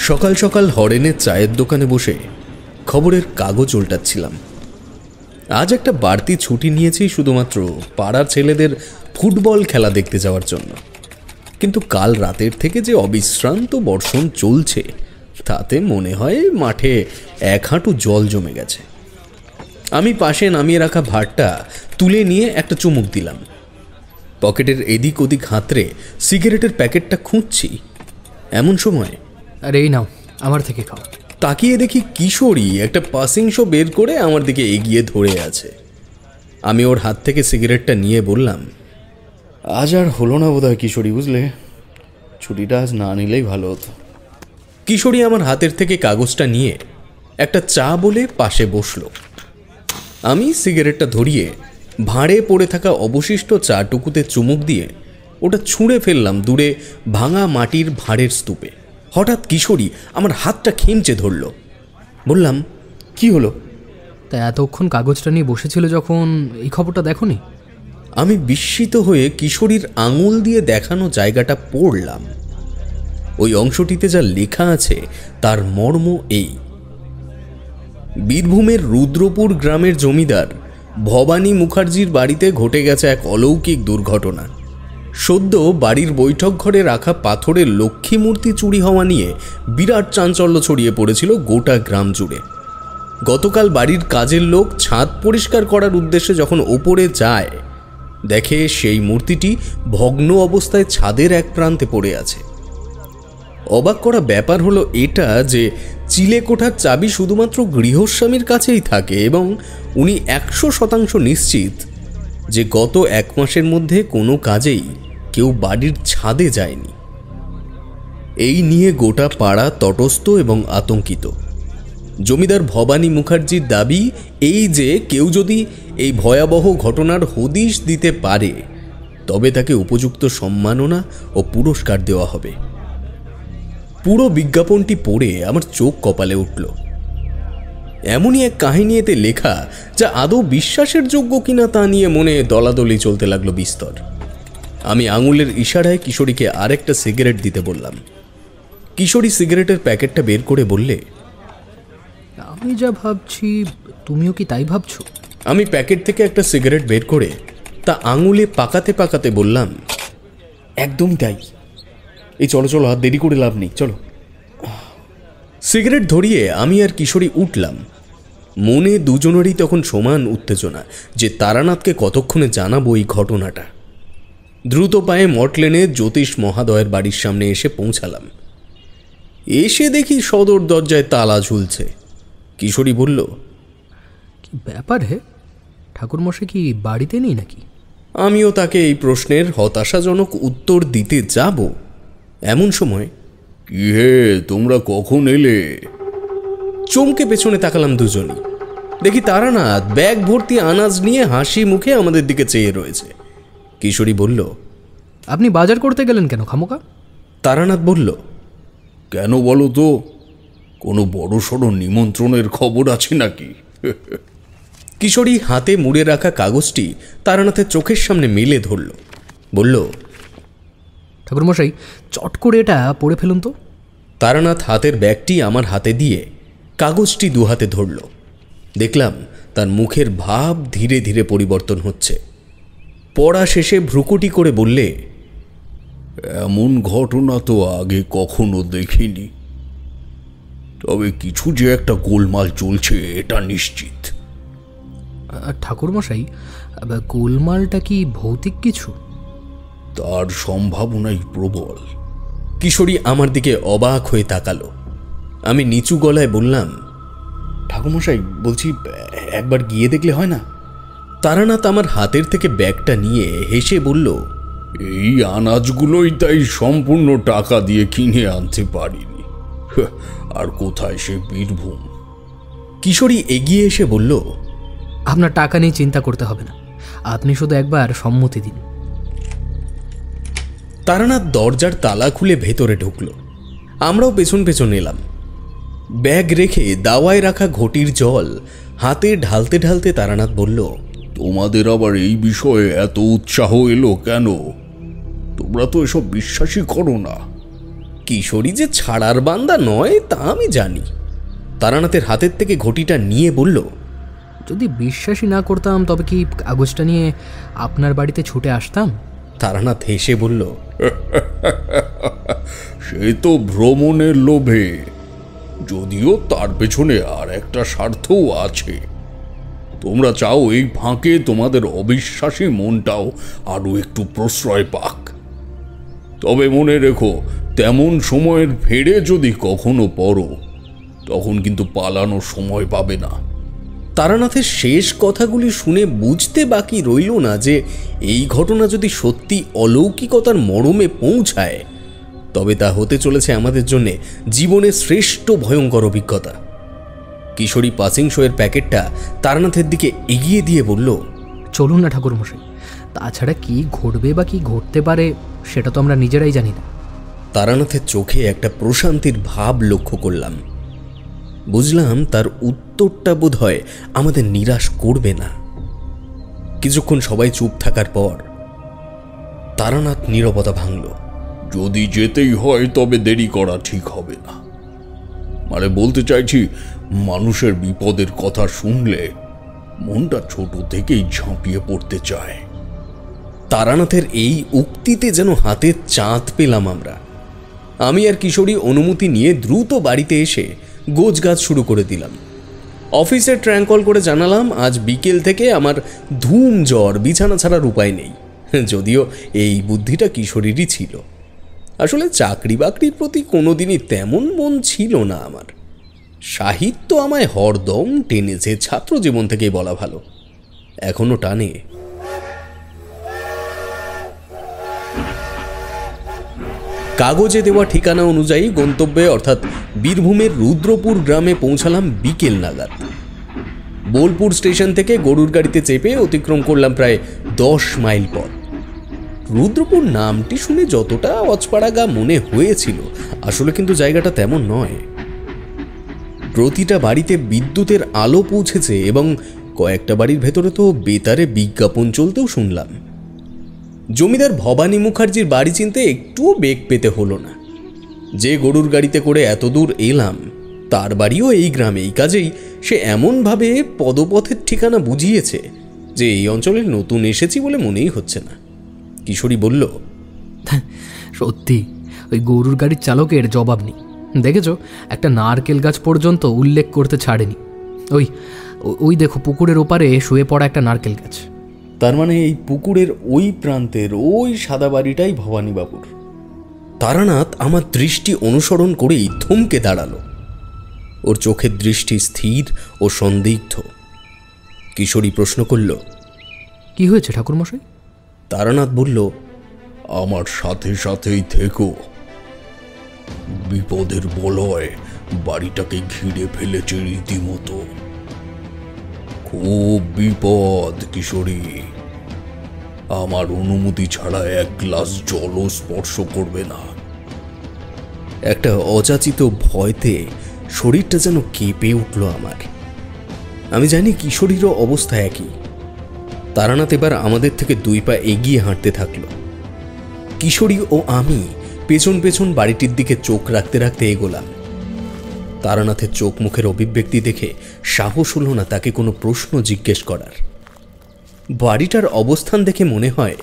সকাল সকাল হরেনের চায়ের দোকানে বসে খবরের কাগজ উল্টাচ্ছিলাম। আজ একটা বাড়তি ছুটি নিয়েছি শুধুমাত্র পাড়ার ছেলেদের ফুটবল খেলা দেখতে যাওয়ার জন্য। কিন্তু কাল রাতের থেকে যে অবিশ্রান্ত বর্ষণ চলছে তাতে মনে হয় মাঠে এক হাঁটু জল জমে গেছে। আমি পাশে নামিয়ে রাখা ভাতটা তুলে নিয়ে একটা চুমুক দিলাম। পকেটের এদিক ওদিক হাতড়ে সিগারেটের প্যাকেটটা খুঁজছি, এমন সময় আরে এই নাও, আমার থেকে খাও। তাকিয়ে দেখি কিশোরী একটা পাসিং শো বের করে আমার দিকে এগিয়ে ধরে আছে। আমি ওর হাত থেকে সিগারেটটা নিয়ে বললাম, আজ আর হলো না বোধহয় কিশোরী, বুঝলে, ছুটিটা আজ না নিলেই ভালো হতো। কিশোরী আমার হাতের থেকে কাগজটা নিয়ে একটা চা বলে পাশে বসলো। আমি সিগারেটটা ধরিয়ে ভাঁড়ে পড়ে থাকা অবশিষ্ট চাটুকুতে চুমুক দিয়ে ওটা ছুঁড়ে ফেললাম দূরে ভাঙা মাটির ভাঁড়ের স্তূপে। হঠাৎ কিশোরী আমার হাতটা খেমচে ধরল। বললাম, কি হলো? তা এতক্ষণ কাগজটা নিয়ে বসেছিল যখন, এই খবরটা দেখোনি? আমি বিস্মিত হয়ে কিশোরীর আঙুল দিয়ে দেখানো জায়গাটা পড়লাম। ওই অংশটিতে যা লেখা আছে তার মর্ম এই: বীরভূমের রুদ্রপুর গ্রামের জমিদার ভবানী মুখার্জির বাড়িতে ঘটে গেছে এক অলৌকিক দুর্ঘটনা। সদ্য বাড়ির বৈঠক ঘরে রাখা পাথরের লক্ষ্মী মূর্তি চুরি হওয়া নিয়ে বিরাট চাঞ্চল্য ছড়িয়ে পড়েছিল গোটা গ্রাম জুড়ে। গতকাল বাড়ির কাজের লোক ছাদ পরিষ্কার করার উদ্দেশ্যে যখন ওপরে যায়, দেখে সেই মূর্তিটি ভগ্ন অবস্থায় ছাদের এক প্রান্তে পড়ে আছে। অবাক করা ব্যাপার হলো এটা যে চিলেকোঠার চাবি শুধুমাত্র গৃহস্বামীর কাছেই থাকে এবং উনি 100% নিশ্চিত যে গত 1 মাসের মধ্যে কোনো কাজেই কেউ বাড়ির ছাদে যায়নি। এই নিয়ে গোটা পাড়া তটস্থ এবং আতঙ্কিত। জমিদার ভবানী মুখার্জির দাবি এই যে কেউ যদি এই ভয়াবহ ঘটনার হদিশ দিতে পারে তবে তাকে উপযুক্ত সম্মাননা ও পুরস্কার দেওয়া হবে। পুরো বিজ্ঞাপনটি পড়ে আমার চোখ কপালে উঠল। এমনই এক কাহিনী এতে লেখা যা আদৌ বিশ্বাসের যোগ্য কিনা তা নিয়ে মনে দলাদলি চলতে লাগলো বিস্তর। আমি আঙুলের ইশারায় কিশোরীকে আরেকটা সিগারেট দিতে বললাম। কিশোরী সিগারেটের প্যাকেটটা বের করে বললে, আমি যা ভাবছি তুমিও কি তাই ভাবছো? আমি প্যাকেট থেকে একটা সিগারেট বের করে তা আঙুলে পাকাতে পাকাতে বললাম, একদম তাই। এই চলো চলো, আর দেরি করে লাভ নেই, চলো। সিগারেট ধরিয়ে আমি আর কিশোরী উঠলাম। মনে দুজনেরই তখন সমান উত্তেজনা যে তারানাথকে কতক্ষণে জানাবো এই ঘটনাটা। দ্রুত পায়ে মটলেনে জ্যোতিষ মহাদয়ের বাড়ির সামনে এসে পৌঁছালাম। এসে দেখি সদর দরজায় তালা ঝুলছে। কিশোরী বলল, কি ব্যাপার হে, ঠাকুরমশাই কি বাড়িতে নেই নাকি? আমিও তাকে এই প্রশ্নের হতাশাজনক উত্তর দিতে যাব এমন সময়, কি হে, তোমরা কখন এলে? চমকে পেছনে তাকালাম দুজনই। দেখি তারানাথ ব্যাগ ভর্তি আনাজ নিয়ে হাসি মুখে আমাদের দিকে চেয়ে রয়েছে। কিশোরী বলল, আপনি বাজার করতে গেলেন কেন খামোকা? তারানাথ বলল, কেন বলো তো, কোনো বড় সড়ো নিমন্ত্রণের খবর আছে নাকি? কিশোরী হাতে মুড়ে রাখা কাগজটি তারানাথের চোখের সামনে মেলে ধরল। বলল, ঠাকুরমশাই চট করে এটা পড়ে ফেলুন তো। তারানাথ হাতের ব্যাগটি আমার হাতে দিয়ে কাগজটি দুহাতে ধরল। দেখলাম তার মুখের ভাব ধীরে ধীরে পরিবর্তন হচ্ছে। পড়া শেষে ভ্রুকুটি করে বললে, এমন ঘটনা তো আগে কখনো দেখিনি, তবে কিছু যে একটা গোলমাল চলছে এটা নিশ্চিত। ঠাকুরমশাই, গোলমালটা কি ভৌতিক কিছু? তার সম্ভাবনাই প্রবল। কিশোরী আমার দিকে অবাক হয়ে তাকালো। আমি নিচু গলায় বললাম, ঠাকুরমশাই, বলছি একবার গিয়ে দেখলে হয় না? তারানাথ আমার হাতের থেকে ব্যাগটা নিয়ে হেসে বলল, এই আনাজগুলোই তাই সম্পূর্ণ টাকা দিয়ে কিনে আনতে পারিনি, আর কোথায় সে বীরভূম। কিশোরী এগিয়ে এসে বলল, আপনার টাকা নিয়ে চিন্তা করতে হবে না, আপনি শুধু একবার সম্মতি দিন। তারানাথ দরজার তালা খুলে ভেতরে ঢুকল। আমরাও পেছন পেছন এলাম। ব্যাগ রেখে দাওয়ায় রাখা ঘটির জল হাতে ঢালতে ঢালতে তারানাথ বলল, তোমাদের আবার এই বিষয়ে এত উৎসাহ এলো কেন? তোমরা তো এসব বিশ্বাসই করো না। কিশোরী যে ছাড়ার বান্দা নয় তা আমি জানি। তারানাথের হাতের থেকে ঘটিটা নিয়ে বলল, যদি বিশ্বাসই না করতাম তবে কি কাগজটা নিয়ে আপনার বাড়িতে ছুটে আসতাম? তারানাথ হেসে বলল, সে তো ভ্রমণের লোভে, যদিও তার পেছনে আর একটা স্বার্থও আছে। তোমরা চাও এই ফাঁকে তোমাদের অবিশ্বাসী মনটাও আরো একটু প্রশ্রয় পাক। তবে মনে রেখো, তেমন সময়ের ফেরে যদি কখনো পড়ো, তখন কিন্তু পালানোর সময় পাবে না। তারানাথের শেষ কথাগুলি শুনে বুঝতে বাকি রইল না যে এই ঘটনা যদি সত্যি অলৌকিকতার মরমে পৌঁছায়, তবে তা হতে চলেছে আমাদের জন্য জীবনের শ্রেষ্ঠ ভয়ঙ্কর অভিজ্ঞতা। কিশোরী পাসিং শোয়ের প্যাকেটটা তারানাথের দিকে এগিয়ে দিয়ে বলল, চলুন না ঠাকুরমশাই, তাছাড়া কি ঘটবে বা কি ঘটতে পারে সেটা তো আমরা নিজেরাই জানি না। তারানাথের চোখে একটা প্রশান্তির ভাব লক্ষ্য করলাম। বুঝলাম তার উত্তরটা বোধ হয় আমাদের নিরাশ করবে না। কিছুক্ষণ সবাই চুপ থাকার পর তারানাথ নীরবতা ভাঙল। যদি যেতেই হয় তবে দেরি করা ঠিক হবে না। মানে বলতে চাইছি, মানুষের বিপদের কথা শুনলে মনটা ছোট থেকেই ঝাঁপিয়ে পড়তে চায়। তারানাথের এই উক্তিতে যেন হাতের চাঁদ পেলাম আমরা। আমি আর কিশোরী অনুমতি নিয়ে দ্রুত বাড়িতে এসে গোছগাছ শুরু করে দিলাম। অফিসে ট্র্যাঙ্ক কল করে জানালাম আজ বিকেল থেকে আমার ধুম জ্বর, বিছানা ছাড়ার উপায় নেই। যদিও এই বুদ্ধিটা কিশোরীরই ছিল। আসলে চাকরি বাকরির প্রতি কোনোদিনই তেমন মন ছিল না আমার। সাহিত্য আমায় হরদম টেনেছে, ছাত্র জীবন থেকেই বলা ভালো, এখনো টানে। কাগজে দেওয়া ঠিকানা অনুযায়ী গন্তব্যে অর্থাৎ বীরভূমের রুদ্রপুর গ্রামে পৌঁছালাম বিকেল নাগাদ। বোলপুর স্টেশন থেকে গরুর গাড়িতে চেপে অতিক্রম করলাম প্রায় 10 মাইল পথ। রুদ্রপুর নামটি শুনে যতটা অচপাড়াগা মনে হয়েছিল, আসলে কিন্তু জায়গাটা তেমন নয়। প্রতিটা বাড়িতে বিদ্যুতের আলো পৌঁছেছে এবং কয়েকটা বাড়ির ভেতরে তো বেতারে বিজ্ঞাপন চলতেও শুনলাম। জমিদার ভবানী মুখার্জির বাড়ি চিনতে একটুও বেগ পেতে হলো না। যে গরুর গাড়িতে করে এত দূর এলাম তার বাড়িও এই গ্রামেই, কাজেই সে এমনভাবে পদপথের ঠিকানা বুঝিয়েছে যে এই অঞ্চলে নতুন এসেছি বলে মনেই হচ্ছে না। কিশোরী বলল, সত্যি ওই গরুর গাড়ির চালকের জবাব নেই। দেখেছো, একটা নারকেল গাছ পর্যন্ত উল্লেখ করতে ছাড়েনি। ওই ওই দেখো, পুকুরের ওপারে শুয়ে পড়া একটা নারকেল গাছ। তার মানে এই পুকুরের ওই প্রান্তের ওই সাদা বাড়িটাই ভবানীবাবুর। তারানাথ আমার দৃষ্টি অনুসরণ করেই থমকে দাঁড়ালো। ওর চোখের দৃষ্টি স্থির ও সন্দিগ্ধ। কিশোরী প্রশ্ন করল, কি হয়েছে ঠাকুরমশাই? তারানাথ বলল, আমার সাথে সাথেই থেকো। বিপদের বলয় বাড়িটাকে ঘিরে ফেলেছে রীতিমতো। খুব বিপদ কিশোরী। আমার অনুমতি ছাড়া এক গ্লাস জলও স্পর্শ করবে না। একটা অযাচিত ভয়তে শরীরটা যেন কেঁপে উঠল আমার। আমি জানি কিশোরীরও অবস্থা একই। তারানাথ এবার আমাদের থেকে 2 পা এগিয়ে হাঁটতে থাকলো। কিশোরী ও আমি পেছন পেছন বাড়িটির দিকে চোখ রাখতে রাখতে এগোলাম। তারানাথের চোখ মুখের অভিব্যক্তি দেখে সাহস হল না তাকে কোনো প্রশ্ন জিজ্ঞেস করার। বাড়িটার অবস্থান দেখে মনে হয়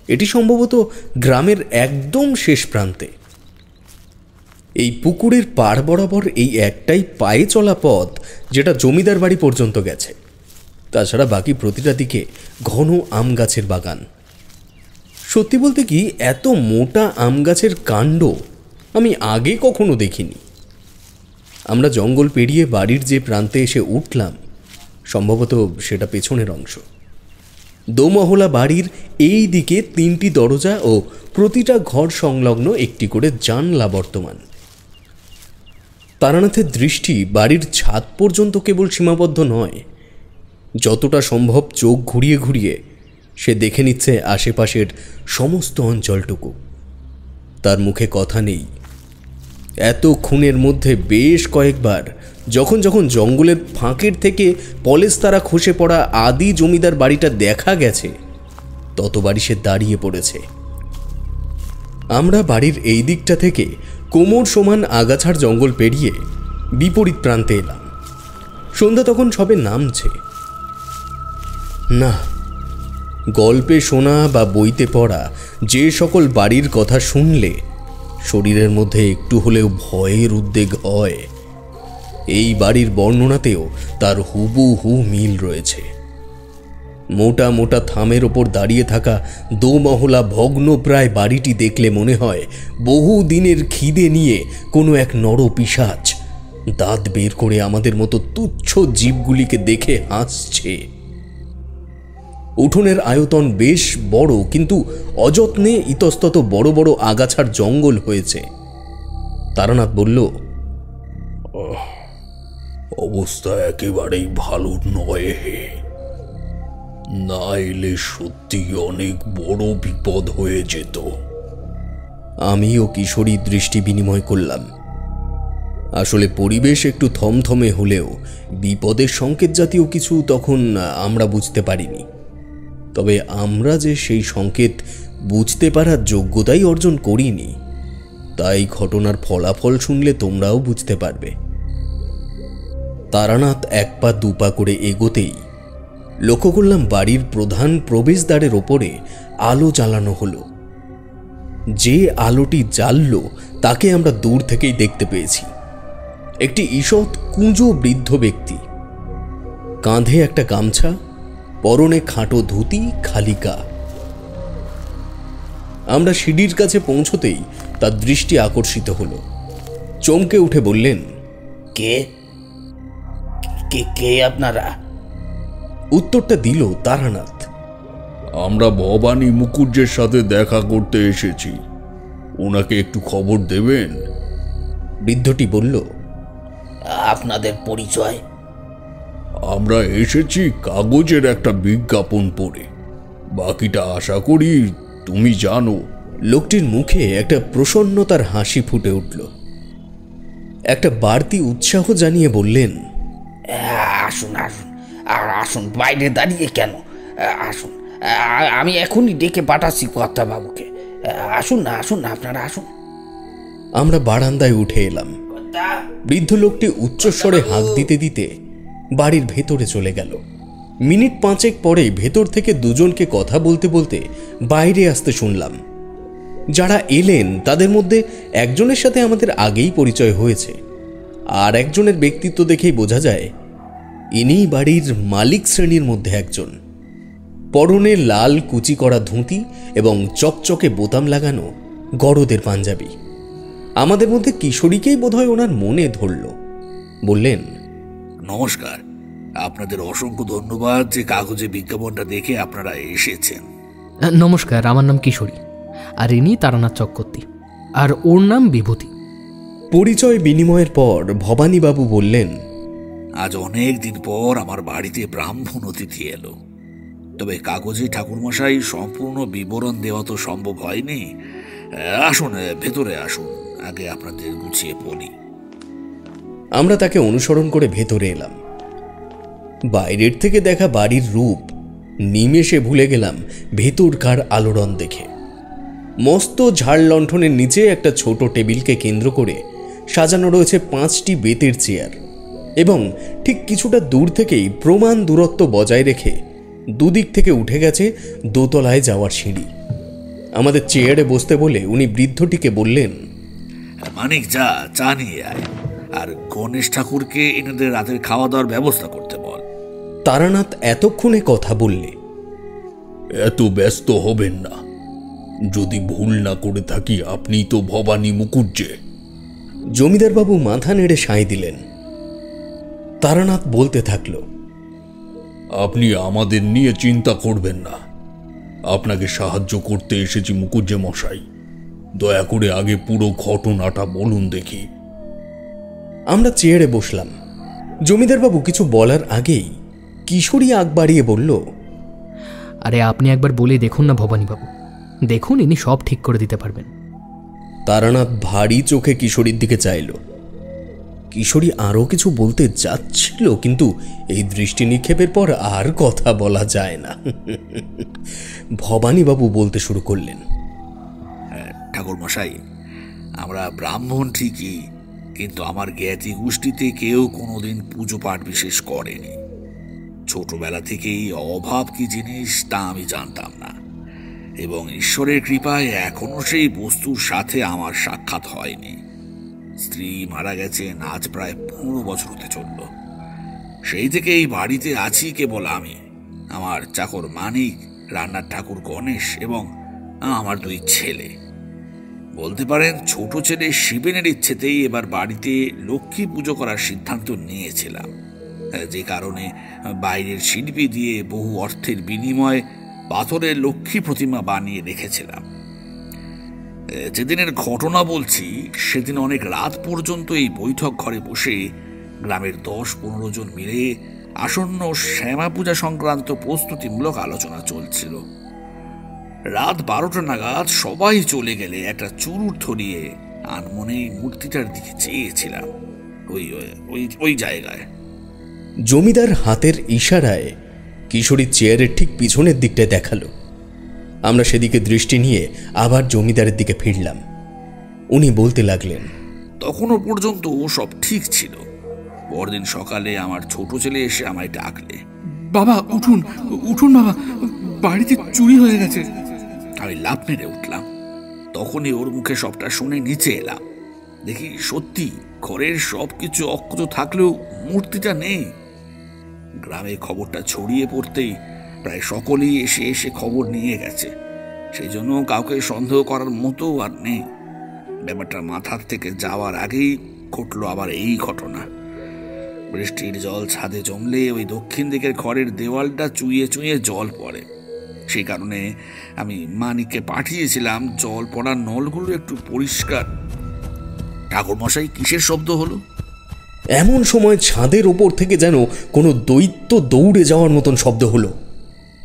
এটি সম্ভবত গ্রামের একদম শেষ প্রান্তে। এই পুকুরের পাড় বরাবর এই একটাই পায়ে চলা পথ যেটা জমিদার বাড়ি পর্যন্ত গেছে। তাছাড়া বাকি প্রতিটা দিকে ঘন আম গাছের বাগান। সত্যি বলতে কি, এত মোটা আম গাছের কাণ্ড আমি আগে কখনো দেখিনি। আমরা জঙ্গল পেরিয়ে বাড়ির যে প্রান্তে এসে উঠলাম, সম্ভবত সেটা পেছনের অংশ। দোমহলা বাড়ির এই দিকে 3টি দরজা ও প্রতিটা ঘর সংলগ্ন একটি করে জানলা বর্তমান। তারানাথের দৃষ্টি বাড়ির ছাদ পর্যন্ত কেবল সীমাবদ্ধ নয়, যতটা সম্ভব চোখ ঘুরিয়ে ঘুরিয়ে সে দেখে নিচ্ছে আশেপাশের সমস্ত অঞ্চলটুকু। তার মুখে কথা নেই। এত খুনের মধ্যে বেশ কয়েকবার যখন যখন জঙ্গলের ফাঁকের থেকে পলেস্তারা খসে পড়া আদি জমিদার বাড়িটা দেখা গেছে, ততবারই সে দাঁড়িয়ে পড়েছে। আমরা বাড়ির এই দিকটা থেকে কোমর সমান আগাছার জঙ্গল পেরিয়ে বিপরীত প্রান্তে এলাম। সন্ধ্যা তখন সবে নামছে। না, গল্পে শোনা বা বইতে পড়া যে সকল বাড়ির কথা শুনলে শরীরের মধ্যে একটু হলেও ভয়ের উদ্বেগ হয়, এই বাড়ির বর্ণনাতেও তার হুবহু মিল রয়েছে। মোটা মোটা থামের ওপর দাঁড়িয়ে থাকা দোমহলা ভগ্নপ্রায় বাড়িটি দেখলে মনে হয় বহু দিনের খিদে নিয়ে কোনো এক নরপিশাচ দাঁত বের করে আমাদের মতো তুচ্ছ জীবগুলিকে দেখে হাসছে। উঠোনের আয়তন বেশ বড়, কিন্তু অযত্নে ইতস্তত বড় বড় আগাছার জঙ্গল হয়েছে। তারানাথ বলল, অবস্থা একেবারেই ভালো নয় হে। না এলে সত্যি অনেক বড় বিপদ হয়ে যেত। আমি ও কিশোরী দৃষ্টি বিনিময় করলাম। আসলে পরিবেশ একটু থমথমে হলেও বিপদের সংকেত জাতীয় কিছু তখন আমরা বুঝতে পারিনি। তবে আমরা যে সেই সংকেত বুঝতে পারার যোগ্যতাই অর্জন করিনি, তাই ঘটনার ফলাফল শুনলে তোমরাও বুঝতে পারবে। তারানাথ এক পা দুপা করে এগোতেই লক্ষ্য করলাম বাড়ির প্রধান প্রবেশদ্বারের ওপরে আলো জ্বালানো হলো। যে আলোটি জ্বালল তাকে আমরা দূর থেকেই দেখতে পেয়েছি। একটি ঈষৎ কুঁজো বৃদ্ধ ব্যক্তি, কাঁধে একটা গামছা, পরনে খাটো ধুতি, খালি গা। আমরা সিঁড়ির কাছে পৌঁছতেই তার দৃষ্টি আকর্ষিত হলো। চমকে উঠে বললেন, কে কে কে আপনারা? উত্তরটা দিল তারানাথ। আমরা ভবানী মুকুজ্জের সাথে দেখা করতে এসেছি, ওনাকে একটু খবর দেবেন? বৃদ্ধটি বলল, আপনাদের পরিচয়? আমরা এসেছি কাগজের একটা বিজ্ঞাপন পড়ে, বাকিটা আশা করি তুমি জানো। লোকটির মুখে একটা প্রসন্নতার হাসি ফুটে উঠল। একটা বাড়তি উৎসাহ জানিয়ে বললেন, আসুন আসুন আর আসুন, বাইরে দাঁড়িয়ে কেন? আসুন, আমি এখনই ডেকে পাঠাচ্ছি কর্তাবাবুকে। আসুন না, আসুন না, আপনারা আসুন। আমরা বারান্দায় উঠে এলাম। বৃদ্ধ লোকটি উচ্চস্বরে হাঁক দিতে দিতে বাড়ির ভেতরে চলে গেল। মিনিট পাঁচেক পরে ভেতর থেকে দুজনকে কথা বলতে বলতে বাইরে আসতে শুনলাম। যারা এলেন তাদের মধ্যে একজনের সাথে আমাদের আগেই পরিচয় হয়েছে, আর একজনের ব্যক্তিত্ব দেখেই বোঝা যায় ইনিই বাড়ির মালিক শ্রেণীর মধ্যে একজন। পরনে লাল কুচি করা ধুতি এবং চকচকে বোতাম লাগানো গরদের পাঞ্জাবি। আমাদের মধ্যে কিশোরীকেই বোধহয় ওনার মনে ধরল। বললেন, নমস্কার, আপনাদের অসংখ্য ধন্যবাদ যে কাগজে বিজ্ঞাপনটা দেখে আপনারা এসেছেন। নমস্কার, আমার নাম কিশোরী, আর ইনি তারানাথ চক্রবর্তী, আর ওর নাম বিভূতি। পরিচয় বিনিময়ের পর ভবানীবাবু বললেন, আজ অনেক দিন পর আমার বাড়িতে ব্রাহ্মণ অতিথি এলো। তবে কাগজে ঠাকুরমশাই সম্পূর্ণ বিবরণ দেওয়া তো সম্ভব হয়নি। আসুন, ভেতরে আসুন, আগে আপনাদের গুছিয়ে বলি। আমরা তাকে অনুসরণ করে ভেতরে এলাম। বাইরের থেকে দেখা বাড়ির রূপ নিমেষে ভুলে গেলাম ভেতরকার আলোড়ন দেখে। মস্ত ঝাড় লণ্ঠনের নিচে একটা ছোট টেবিলকে কেন্দ্র করে সাজানো রয়েছে 5টি বেতের চেয়ার, এবং ঠিক কিছুটা দূর থেকেই প্রমাণ দূরত্ব বজায় রেখে দুদিক থেকে উঠে গেছে দোতলায় যাওয়ার সিঁড়ি। আমাদের চেয়ারে বসতে বলে উনি বৃদ্ধটিকে বললেন, মানিক, যা চা নিয়ে আয়, আর গণেশ ঠাকুরকে এনাদের রাতের খাওয়া দাওয়ার ব্যবস্থা করতে বল। তারানাথ এতক্ষণে কথা বললে, এত ব্যস্ত হবেন না। যদি ভুল না করে থাকি আপনি তো ভবানী মুকুজ্জে। জমিদারবাবু মাথা নেড়ে সায় দিলেন। তারানাথ বলতে থাকল, আপনি আমাদের নিয়ে চিন্তা করবেন না, আপনাকে সাহায্য করতে এসেছি মুকুজ্জে মশাই। দয়া করে আগে পুরো ঘটনাটা বলুন দেখি। আমরা চেয়ারে বসলাম। জমিদারবাবু কিছু বলার আগেই কিশোরী আগ বাড়িয়ে বলল, আরে আপনি একবার বলে দেখুন না ভবানীবাবু, দেখুন ইনি সব ঠিক করে দিতে পারবেন। তারানাথ ভারী চোখে কিশোরীর দিকে চাইল। কিশোরী আরও কিছু বলতে যাচ্ছিল, কিন্তু এই দৃষ্টি নিক্ষেপের পর আর কথা বলা যায় না। ভবানীবাবু বলতে শুরু করলেন, ঠাকুরমশাই, আমরা ব্রাহ্মণ ঠিকই, কিন্তু আমার জ্ঞাতি গোষ্ঠীতে কেউ কোনোদিন পুজো পাঠ বিশেষ করেনি। ছোটবেলা থেকেই অভাব কি জিনিস তা আমি জানতাম না, এবং ঈশ্বরের কৃপায় এখনো সেই বস্তুর সাথে আমার সাক্ষাৎ হয়নি। স্ত্রী মারা গেছেন আজ প্রায় 15 বছর হতে চলল। সেই থেকে এই বাড়িতে আছি কেবল আমি, আমার চাকর মানিক, রান্নার ঠাকুর গণেশ এবং আমার 2 ছেলে। বলতে পারেন ছোট ছেলে শিবেনের ইচ্ছেতেই এবার বাড়িতে লক্ষ্মী পুজো করার সিদ্ধান্ত নিয়েছিলাম, যে কারণে বাইরের শিল্পী দিয়ে বহু অর্থের বিনিময়ে পাথরের লক্ষ্মী প্রতিমা বানিয়ে রেখেছিলাম। যেদিনের ঘটনা বলছি সেদিন অনেক রাত পর্যন্ত এই বৈঠক ঘরে বসে গ্রামের 10-15 জন মিলে আসন্ন শ্যামা পূজা সংক্রান্ত প্রস্তুতিমূলক আলোচনা চলছিল। রাত 12টা নাগাদ সবাই চলে গেলে একটা চুরুট ধরিয়ে আনমনে মূর্তিটার দিকে চেয়েছিলাম, ওই জায়গায়। জমিদার হাতের ইশারায় কিশোরী চেয়ারের ঠিক পিছনের দিকটায় দেখালো। আমরা সেদিকে দৃষ্টি নিয়ে আবার জমিদারের দিকে ফিরলাম। উনি বলতে লাগলেন, তখনও পর্যন্ত সব ঠিক ছিল। পরদিন সকালে আমার ছোট ছেলে এসে আমায় ডাকলে, বাবা উঠুন উঠুন বাবা, বাড়িতে চুরি হয়ে গেছে। আমি লাফ মেরে উঠলাম। তখনই ওর মুখে সবটা শুনে নিচে এলাম। দেখি সত্যি ঘরের সবকিছু অক্ষত থাকলেও মূর্তিটা নেই। গ্রামে খবরটা ছড়িয়ে পড়তেই প্রায় সকলেই এসে এসে খবর নিয়ে গেছে। সেই জন্য কাউকে সন্দেহ করার মতো আর নেই। ব্যাপারটা মাথার থেকে যাওয়ার আগেই ঘটলো আবার এই ঘটনা। বৃষ্টির জল ছাদে জমলে ওই দক্ষিণ দিকের ঘরের দেওয়ালটা চুইয়ে চুইয়ে জল পড়ে। সেই কারণে আমি মানিককে পাঠিয়েছিলাম জল পড়ার নলগুলো একটু পরিষ্কার। ঠাকুরমশাই, কিসের শব্দ হলো? এমন সময় ছাদের ওপর থেকে যেন কোনো দৈত্য দৌড়ে যাওয়ার মতন শব্দ হলো।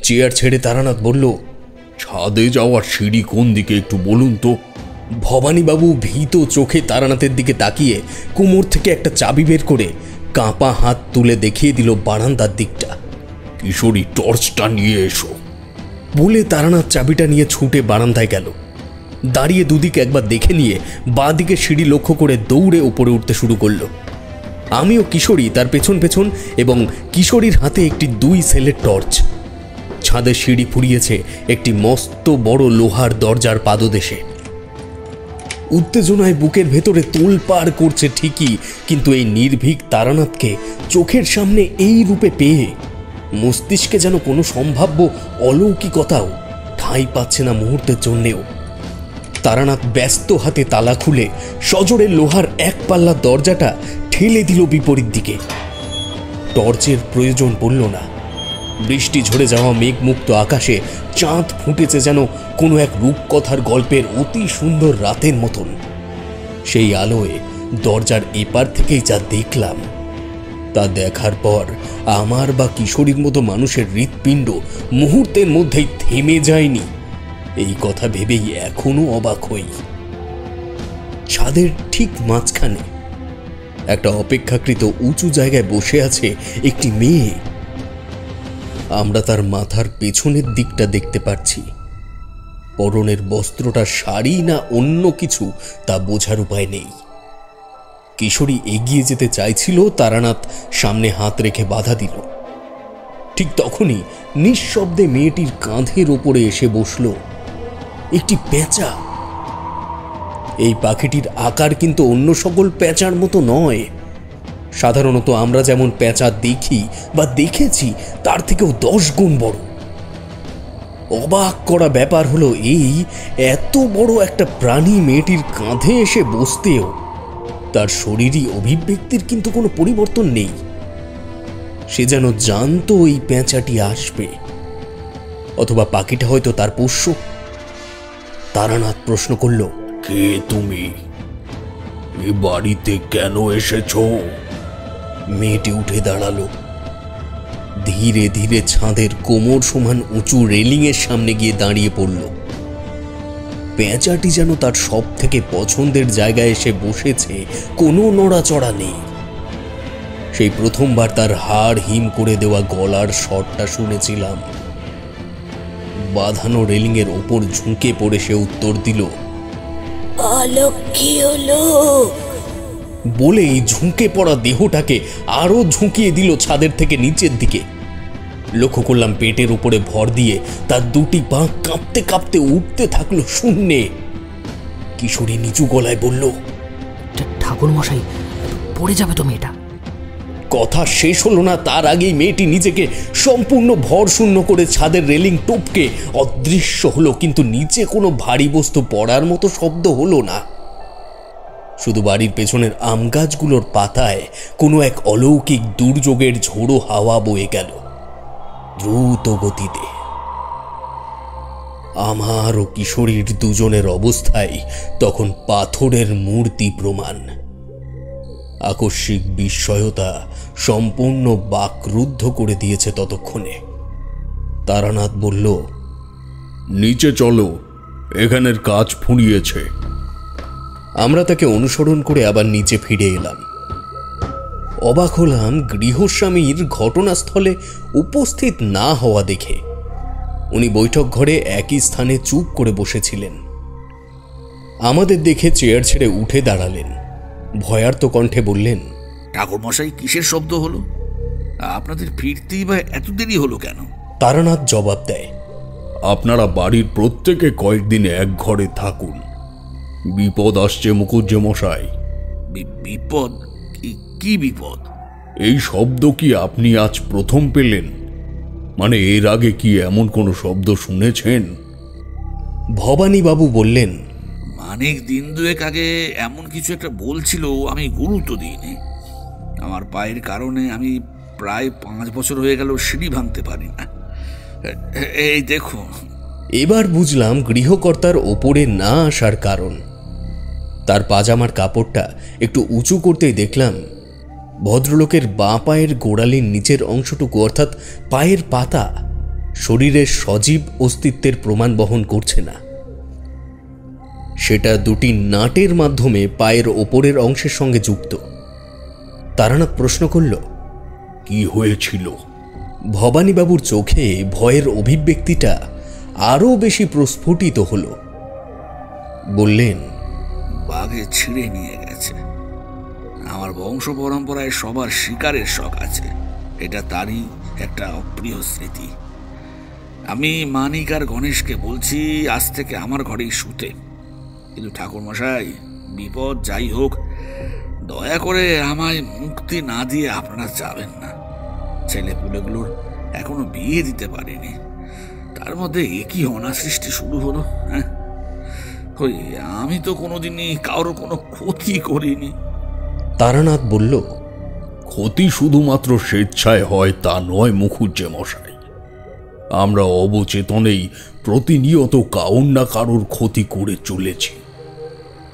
চেয়ার ছেড়ে তারানাথ বলল, ছাদে যাওয়ার সিঁড়ি কোন দিকে একটু বলুন তো। ভবানীবাবু ভীত চোখে তারানাথের দিকে তাকিয়ে কোমর থেকে একটা চাবি বের করে কাঁপা হাত তুলে দেখিয়ে দিল বারান্দার দিকটা। কিশোরী, টর্চটা নিয়ে এসো। বলে তারানাথ চাবিটা নিয়ে ছুটে বারান্দায় গেল। দাঁড়িয়ে দুদিকে একবার দেখে নিয়ে বাঁ দিকে সিঁড়ি লক্ষ্য করে দৌড়ে উপরে উঠতে শুরু করলো। আমিও কিশোরী তার পেছন পেছন, এবং কিশোরীর হাতে একটি 2 সেলের টর্চ। ছাদের সিঁড়ি ফুরিয়েছে একটি মস্ত বড় লোহার দরজার পাদদেশে। উত্তেজনায় বুকের ভেতরে তোলপাড় করছে ঠিকই, কিন্তু এই নির্ভীক তারানাথকে চোখের সামনে এই রূপে পেয়ে মস্তিষ্কে যেন কোনো সম্ভাব্য অলৌকিকতাও ঠাঁই পাচ্ছে না মুহূর্তের জন্যেও। তারানাথ ব্যস্ত হাতে তালা খুলে সজোরে লোহার 1 পাল্লা দরজাটা ঠেলে দিল বিপরীত দিকে। টর্চের প্রয়োজন পড়ল না। বৃষ্টি ঝরে যাওয়া মেঘমুক্ত আকাশে চাঁদ ফুটেছে যেন কোনো এক রূপকথার গল্পের অতি সুন্দর রাতের মতন। সেই আলোয় দরজার এপার থেকেই যা দেখলাম, তা দেখার পর আমার বা কিশোরীর মতো মানুষের হৃৎপিণ্ড মুহূর্তের মধ্যেই থেমে যায়নি, এই কথা ভেবেই এখনো অবাক হই। ছাদের ঠিক মাঝখানে একটা অপেক্ষাকৃত উঁচু জায়গায় বসে আছে একটি মেয়ে। আমরা তার মাথার পেছনের দিকটা দেখতে পাচ্ছি। পরনের বস্ত্রটা শাড়ি না অন্য কিছু তা বোঝার উপায় নেই। কিশোরী এগিয়ে যেতে চাইছিল, তারানাথ সামনে হাত রেখে বাধা দিল। ঠিক তখনই নিঃশব্দে মেয়েটির কাঁধের ওপরে এসে বসল একটি পেঁচা। এই পাখিটির আকার কিন্তু অন্য সকল পেঁচার মতো নয়। সাধারণত আমরা যেমন পেঁচা দেখি বা দেখেছি তার থেকেও 10 গুণ বড়। অবাক করা ব্যাপার হলো এই, এত বড় একটা প্রাণী মেয়েটির কাঁধে এসে বসতেও তার শরীরী অভিব্যক্তির কিন্তু কোনো পরিবর্তন নেই। সে যেন জানতো এই পেঁচাটি আসবে, অথবা পাখিটা হয়তো তার পোষ্য। তারানাথ প্রশ্ন করল, কে তুমি? এ বাড়িতে কেন এসেছো? মেয়েটি উঠে দাঁড়ালো। ধীরে ধীরে ছাদের কোমর সমান উঁচু রেলিংয়ের সামনে গিয়ে দাঁড়িয়ে পড়ল। পেঁচাটি যেন তার সব থেকে পছন্দের জায়গায় এসে বসেছে, কোনো নড়াচড়া নেই। সেই প্রথমবার তার হাড় হিম করে দেওয়া গলার স্বরটা শুনেছিলাম। বাঁধানো রেলিংয়ের ওপর ঝুঁকে পড়ে সে উত্তর দিল, অলক্ষী হলো। বলেই ঝুঁকে পড়া দেহটাকে আরো ঝুঁকিয়ে দিল ছাদের থেকে নিচের দিকে। লক্ষ্য করলাম পেটের উপরে ভর দিয়ে তার দুটি পা কাঁপতে কাঁপতে উঠতে থাকলো শূন্যে। কিশোরী নিচু গলায় বলল, ঠাকুর মশাই, পড়ে যাবে তো মেয়েটা। কথা শেষ হলো না তার আগেই মেয়েটি নিজেকে সম্পূর্ণ ভর শূন্য করে ছাদের রেলিং টপকে অদৃশ্য হলো, কিন্তু নিচে কোনো ভারী বস্তু পড়ার মতো শব্দ হলো না। শুধু বাড়ির পেছনের আম গাছগুলোর পাতায় কোনো এক অলৌকিক দুর্যোগের ঝোড়ো হাওয়া বয়ে গেল দ্রুত গতিতে। আমার ও কিশোরীর দুজনের অবস্থায় তখন পাথরের মূর্তি প্রমাণ। আকস্মিক বিস্ময়তা সম্পূর্ণ বাকরুদ্ধ করে দিয়েছে ততক্ষণে। তারানাথ বলল, নিচে চলো, এখানের কাজ ফুরিয়েছে। আমরা তাকে অনুসরণ করে আবার নিচে ফিরে এলাম। অবাক হলাম গৃহস্বামীর ঘটনাস্থলে উপস্থিত না হওয়া দেখে। উনি বৈঠক ঘরে একই স্থানে চুপ করে বসেছিলেন। আমাদের দেখে চেয়ার ছেড়ে উঠে দাঁড়ালেন। ভয়ার্ত কণ্ঠে বললেন, ঠাকুরমশাই, কিসের শব্দ হলো? আপনাদের ফিরতেই বা এত দেরি হলো কেন? তারানাথ জবাব দেয়, আপনারা বাড়ির প্রত্যেকে কয়েকদিন এক ঘরে থাকুন। বিপদ আসছে মুখুজ্জে মশাই। বিপদ? কি বিপদ? এই শব্দ কি আপনি আজ প্রথম পেলেন? মানে এর আগে কি এমন কোনো শব্দ শুনেছেন? ভবানীবাবু বললেন, মানিক দিন দুয়েক আগে এমন কিছু একটা বলছিল, আমি গুরুত্ব দিইনি। আমার পায়ের কারণে আমি প্রায় 5 বছর হয়ে গেল সিঁড়ি ভাঙতে পারি না। এই দেখুন। এবার বুঝলাম গৃহকর্তার ওপরে না আসার কারণ। তার পাজামার কাপড়টা একটু উঁচু করতেই দেখলাম ভদ্রলোকের বাঁ পায়ের গোড়ালির নিচের অংশটুকু, অর্থাৎ পায়ের পাতা, শরীরের সজীব অস্তিত্বের প্রমাণ বহন করছে না। সেটা দুটি নাটের মাধ্যমে পায়ের ওপরের অংশের সঙ্গে যুক্ত। তারানাথ প্রশ্ন করল, কি হয়েছিল? ভবানীবাবুর চোখে ভয়ের অভিব্যক্তিটা আরো বেশি প্রস্ফুটিত হল। বললেন, বাঘে ছিঁড়ে নিয়ে গেছে। আমার বংশ পরম্পরায় সবার শিকারের শখ আছে, এটা তারই একটা অপ্রিয় স্মৃতি। আমি মানিক আর গণেশকে বলছি আজ থেকে আমার ঘরেই শুতে। কিন্তু ঠাকুরমশাই, বিপদ যাই হোক, দয়া করে আমায় মুক্তি না দিয়ে আপনারা যাবেন না। ছেলেপুলেগুলোর এখনো বিয়ে দিতে পারিনি, তার মধ্যে একই অনাসৃষ্টি শুরু হলো। হ্যাঁ, ওই আমি তো কোনোদিনই কারোর কোনো ক্ষতি করিনি। তারানাথ বলল, ক্ষতি শুধুমাত্র স্বেচ্ছায় হয় তা নয় মুখুজ্জে মশাই। আমরা অবচেতনেই প্রতিনিয়ত কাউর না কারোর ক্ষতি করে চলেছি।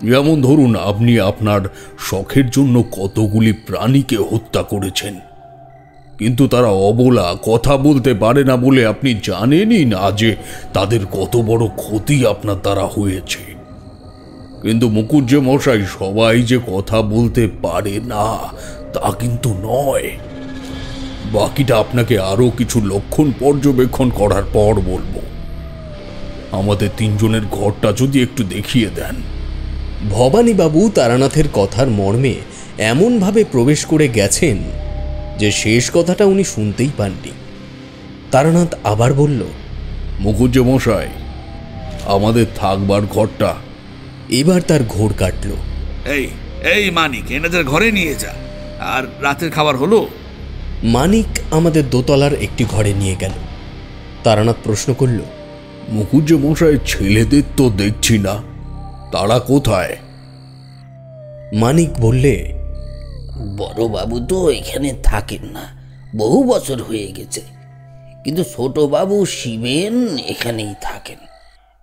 যেমন ধরুন, আপনি আপনার শখের জন্য কতগুলি প্রাণীকে হত্যা করেছেন, কিন্তু তারা অবলা, কথা বলতে পারে না বলে আপনি জানেনই না যে তাদের কত বড় ক্ষতি আপনার দ্বারা হয়েছে। কিন্তু মুখুজ্জে মশাই, সবাই যে কথা বলতে পারে না তা কিন্তু নয়। বাকিটা আপনাকে আরো কিছু লক্ষণ পর্যবেক্ষণ করার পর বলবো। আমাদের 3 জনের ঘরটা যদি একটু দেখিয়ে দেন। ভবানীবাবু তারানাথের কথার মর্মে এমনভাবে প্রবেশ করে গেছেন যে শেষ কথাটা উনি শুনতেই পাননি। তারানাথ আবার বলল, মুখুজ্জে মশাই, আমাদের থাকবার ঘরটা। এবার তার ঘোর কাটল। এই এই মানিক, এনাদের ঘরে নিয়ে যা। আর রাতের খাবার হলো? মানিক আমাদের দোতলার একটি ঘরে নিয়ে গেল। তারানাথ প্রশ্ন করল, মুখুজ্জে মশাই, ছেলেদের তো দেখছি না, তারা কোথায়? মানিক বললে, বড়বাবু তো এখানে থাকেন না, বহু বছর হয়ে গেছে। কিন্তু ছোটবাবু শিবেন এখানেই থাকেন।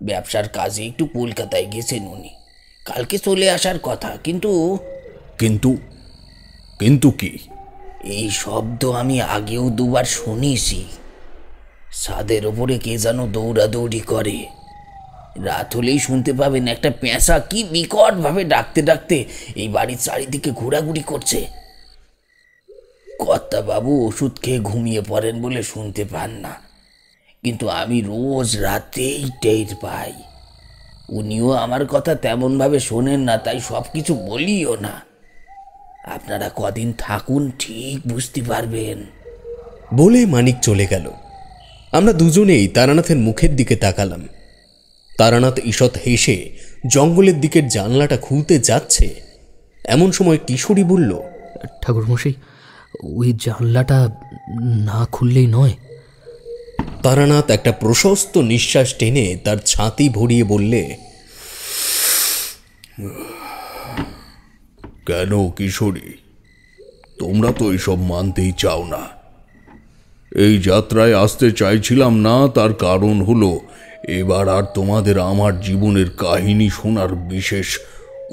ব্যবসার কাজে একটু কলকাতায় গেছেন উনি, কালকে চলে আসার কথা। কিন্তু কিন্তু কিন্তু কি? এই শব্দ আমি আগেও 2 বার শুনেছি। ছাদের ওপরে কে যেন দৌড়াদৌড়ি করে। রাত হলেই শুনতে পাবেন একটা পেঁচা কি বিকট ভাবে ডাকতে ডাকতে এই বাড়ির চারিদিকে ঘোরাঘুরি করছে। কর্তাবাবু ওষুধ খেয়ে ঘুমিয়ে পড়েন বলে শুনতে পান না, কিন্তু আমি রোজ রাতেই টের পাই। উনিও আমার কথা তেমনভাবে শোনেন না, তাই সব কিছু বলিও না। আপনারা কদিন থাকুন, ঠিক বুঝতে পারবেন। বলে মানিক চলে গেল। আমরা দুজনেই তারানাথের মুখের দিকে তাকালাম। তারানাথ ঈষৎ হেসে জঙ্গলের দিকের জানলাটা খুলতে যাচ্ছে, এমন সময় কিশোরী বলল, ঠাকুরমশাই, ওই জানলাটা না খুললেই নয়। তারানাথ একটা প্রশস্ত নিঃশ্বাস টেনে তার ছাতি ভরিয়ে বললে, কেন কিশোরী, তোমরা তো এইসব মানতেই চাও না। এই যাত্রায় আসতে চাইছিলাম না, তার কারণ হলো এবার আর তোমাদের আমার জীবনের কাহিনী শোনার বিশেষ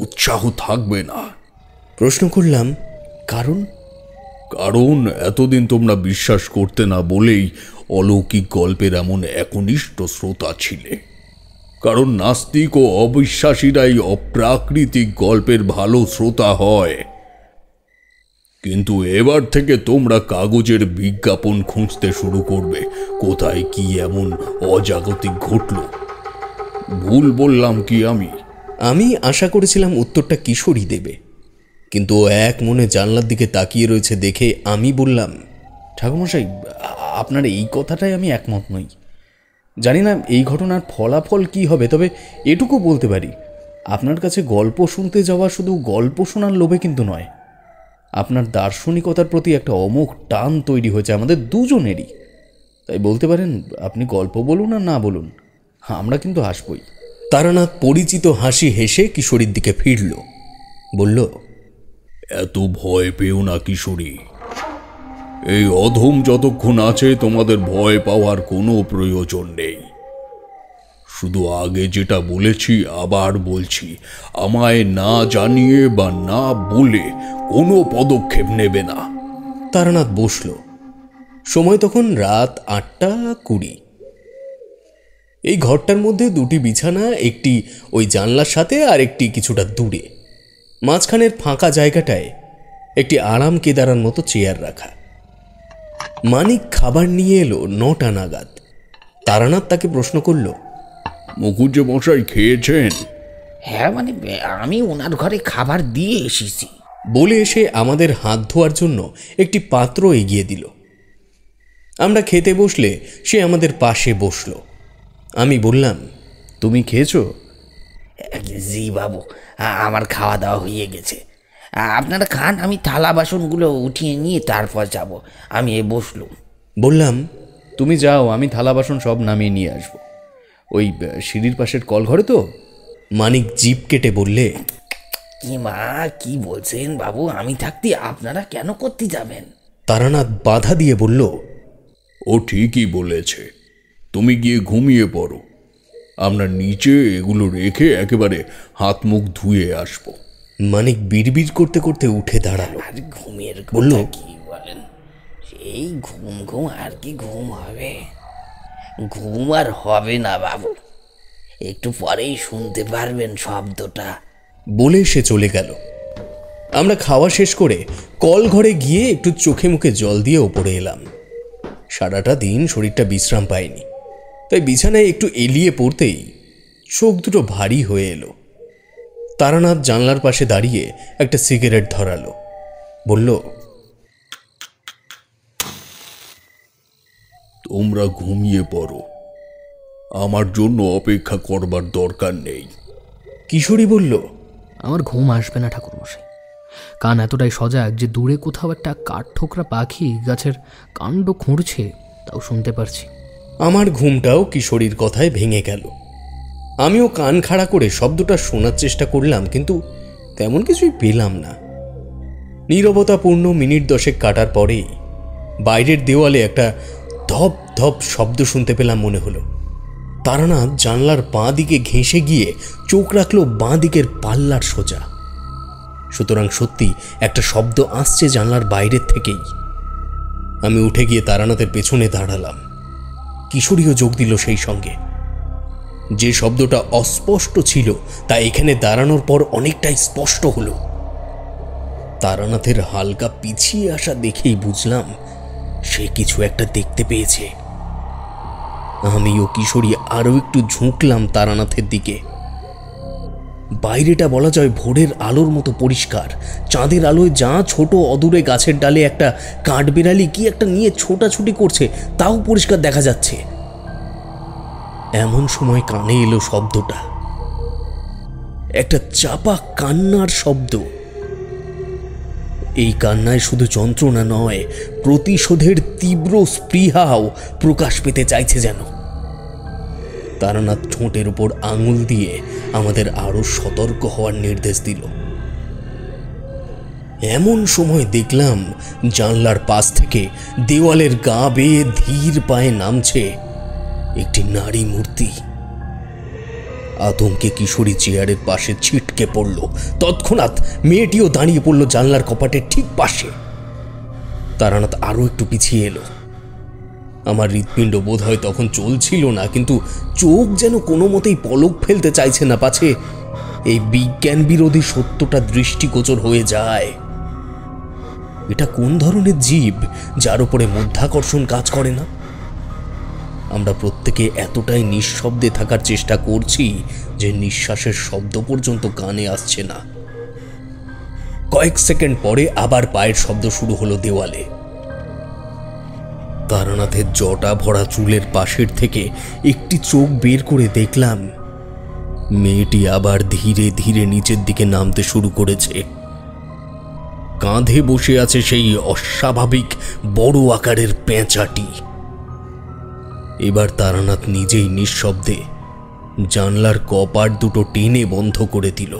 উৎসাহ থাকবে না। প্রশ্ন করলাম, কারণ? কারণ এতদিন তোমরা বিশ্বাস করতে না বলেই অলৌকিক গল্পের এমন একনিষ্ঠ শ্রোতা ছিলে। কারণ নাস্তিক ও অবিশ্বাসীরাই অপ্রাকৃতিক গল্পের ভালো শ্রোতা হয়। কিন্তু এবার থেকে তোমরা কাগজের বিজ্ঞাপন খুঁজতে শুরু করবে, কোথায় কি এমন অজাগতিক ঘটল। ভুল বললাম কি আমি? আমি আশা করেছিলাম উত্তরটা কিশোরী দেবে, কিন্তু ও এক মনে জানলার দিকে তাকিয়ে রয়েছে দেখে আমি বললাম, ঠাকুরমশাই, আপনার এই কথাটাই আমি একমত নই। জানি না এই ঘটনার ফলাফল কি হবে, তবে এটুকু বলতে পারি, আপনার কাছে গল্প শুনতে যাওয়া শুধু গল্প শোনার লোভে কিন্তু নয়। আপনার দার্শনিকতার প্রতি একটা অমোঘ টান তৈরি হয়েছে আমাদের দুজনেরই। তাই বলতে পারেন, আপনি গল্প বলুন আর না বলুন, আমরা কিন্তু হাসবই। তারানাথ পরিচিত হাসি হেসে কিশোরীর দিকে ফিরল, বলল, এত ভয় পেও না কিশোরী। এই অধম যতক্ষণ আছে তোমাদের ভয় পাওয়ার কোনো প্রয়োজন নেই। শুধু আগে যেটা বলেছি আবার বলছি, আমায় না জানিয়ে বা না বলে কোনো পদক্ষেপ নেবে না। তারানাথ বসল। সময় তখন রাত 8:20। এই ঘরটার মধ্যে দুটি বিছানা, একটি ওই জানলার সাথে আর একটি কিছুটা দূরে। মাঝখানের ফাঁকা জায়গাটায় একটি আরাম কেদারার মতো চেয়ার রাখা। মানিক খাবার নিয়ে এলো 9টা নাগাদ। তারানাথ তাকে প্রশ্ন করল, মুখুজ্জে মশাই খেয়েছেন? হ্যাঁ, মানে আমি ওনার ঘরে খাবার দিয়ে এসেছি। বলে এসে আমাদের হাত ধোয়ার জন্য একটি পাত্র এগিয়ে দিল। আমরা খেতে বসলে সে আমাদের পাশে বসল। আমি বললাম, তুমি খেয়েছো? জি বাবু, আমার খাওয়া দাওয়া হয়ে গেছে। আপনারা খান, আমি থালা বাসনগুলো উঠিয়ে নিয়ে তারপর যাব। আমি বসলুম। বললাম, তুমি যাও, আমি থালা বাসন সব নামিয়ে নিয়ে আসবো। ওই সিঁড়ির পাশের কল ঘরে তো। মানিক জিভ কেটে বললে, কি মা, কি বলছেন বাবু? আমি থাকতে আপনারা কেন করতে যাবেন? তারানাথ বাধা দিয়ে বলল, ও ঠিকই বলেছে, তুমি গিয়ে ঘুমিয়ে পড়ো। আমরা নিচে এগুলো রেখে একেবারে হাত মুখ ধুয়ে আসবো। মানিক বিড়বিড় করতে করতে উঠে দাঁড়ালো। আর ঘুমের বলল, কথা কি বলেন? সেই ঘুম ঘুম আর কি ঘুম হবে? ঘুম আর হবে না বাবু, একটু পরেই শুনতে পারবেন শব্দটা। বলে সে চলে গেল। আমরা খাওয়া শেষ করে কল ঘরে গিয়ে একটু চোখে মুখে জল দিয়ে ওপরে এলাম। সারাটা দিন শরীরটা বিশ্রাম পায়নি, তাই বিছানায় একটু এলিয়ে পড়তেই চোখ দুটো ভারী হয়ে এলো। তারানাথ জানলার পাশে দাঁড়িয়ে একটা সিগারেট ধরালো, বলল, তোমরা ঘুমিয়ে পড়ো, আমার জন্য অপেক্ষা করবার দরকার নেই। কিশোরী বলল, আমার ঘুম আসবে না ঠাকুরমশাই। কান এতটাই সজাগ যে দূরে কোথাও একটা কাঠঠোকরা পাখি গাছের কাণ্ড খুঁড়ছে, তাও শুনতে পারছি। আমার ঘুমটাও কিশোরীর কথায় ভেঙে গেল। আমিও কান খাড়া করে শব্দটা শোনার চেষ্টা করলাম, কিন্তু তেমন কিছুই পেলাম না। নীরবতাপূর্ণ মিনিট 10 কাটার পরেই বাইরের দেওয়ালে একটা ধপ ধপ শব্দ শুনতে পেলাম মনে হলো। তারানাথ জানলার বাঁ দিকে ঘেঁষে গিয়ে চোখ রাখলো বাঁ দিকের পাল্লার সোজা। সুতরাং সত্যি একটা শব্দ আসছে জানলার বাইরের থেকেই। আমি উঠে গিয়ে তারানাথের পেছনে দাঁড়ালাম। কিশোরীও যোগ দিল সেই সঙ্গে। যে শব্দটা অস্পষ্ট ছিল তা এখানে দাঁড়ানোর পর অনেকটাই স্পষ্ট হলো। তারানাথের হালকা পিছিয়ে আসা দেখেই বুঝলাম সে কিছু একটা দেখতে পেয়েছে। আমি ও কিশোরী আরো একটু ঝুঁকলাম তারানাথের দিকে। বাইরেটা বলা যায় ভোরের আলোর মতো পরিষ্কার। চাঁদের আলোয় যা ছোট অদূরে গাছের ডালে একটা কাঠবিড়ালি কি একটা নিয়ে ছোটাছুটি করছে তাও পরিষ্কার দেখা যাচ্ছে। এমন সময় কানে এলো শব্দটা, একটা চাপা কান্নার শব্দ। এই কান্নায় শুধু যন্ত্রণা নয়, প্রতিশোধের তীব্র স্পৃহাও প্রকাশ পেতে চাইছে যেন। তারানাথ ঠোঁটের উপর আঙুল দিয়ে আমাদের আরো সতর্ক হওয়ার নির্দেশ দিল। এমন সময় দেখলাম জানলার পাশ থেকে দেওয়ালের গা বেয়ে ধীর পায়ে নামছে একটি নারী মূর্তি। আতঙ্কে কিশোরী চেয়ারের পাশে ছিটকে পড়ল। তৎক্ষণাৎ মেয়েটিও দাঁড়িয়ে পড়ল জানলার কপাটের ঠিক পাশে। তারানাথ আরো একটু পিছিয়ে এলো। আমার হৃৎপিণ্ড বোধ হয় তখন চলছিল না, কিন্তু চোখ যেন কোনো মতেই পলক ফেলতে চাইছে না, পাছে এই বিজ্ঞান বিরোধী সত্যটা দৃষ্টিগোচর হয়ে যায়। এটা কোন ধরনের জীব যার উপরে মধ্যাকর্ষণ কাজ করে না? আমরা প্রত্যেকে এতটাই নিঃশব্দে থাকার চেষ্টা করছি যে নিঃশ্বাসের শব্দ পর্যন্ত কানে আসছে না। কয়েক সেকেন্ড পরে আবার পায়ের শব্দ শুরু হলো দেওয়ালে। তারানাথের জটা ভরা চুলের পাশের থেকে একটি চোখ বের করে দেখলাম মেয়েটি আবার ধীরে ধীরে নিচের দিকে নামতে শুরু করেছে। কাঁধে বসে আছে সেই অস্বাভাবিক বড় আকারের পেঁচাটি। এবার তারানাথ নিজেই নিঃশব্দে জানলার কপাট দুটো টেনে বন্ধ করে দিল।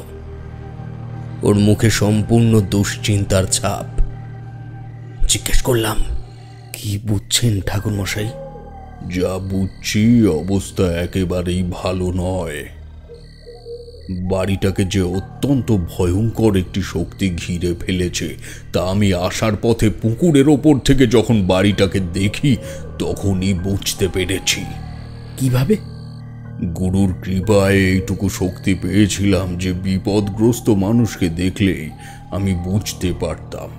ওর মুখে সম্পূর্ণ দুশ্চিন্তার ছাপ। জিজ্ঞেস করলাম, কি বুঝছেন ঠাকুর মশাই? যা বুঝছি অবস্থা একেবারেই ভালো নয়। বাড়িটাকে যে অত্যন্ত ভয়ঙ্কর একটি শক্তি ঘিরে ফেলেছে তা আমি আসার পথে পুকুরের ওপর থেকে যখন বাড়িটাকে দেখি তখনই বুঝতে পেরেছি। কিভাবে? গুরুর কৃপায় এইটুকু শক্তি পেয়েছিলাম যে বিপদগ্রস্ত মানুষকে দেখলেই আমি বুঝতে পারতাম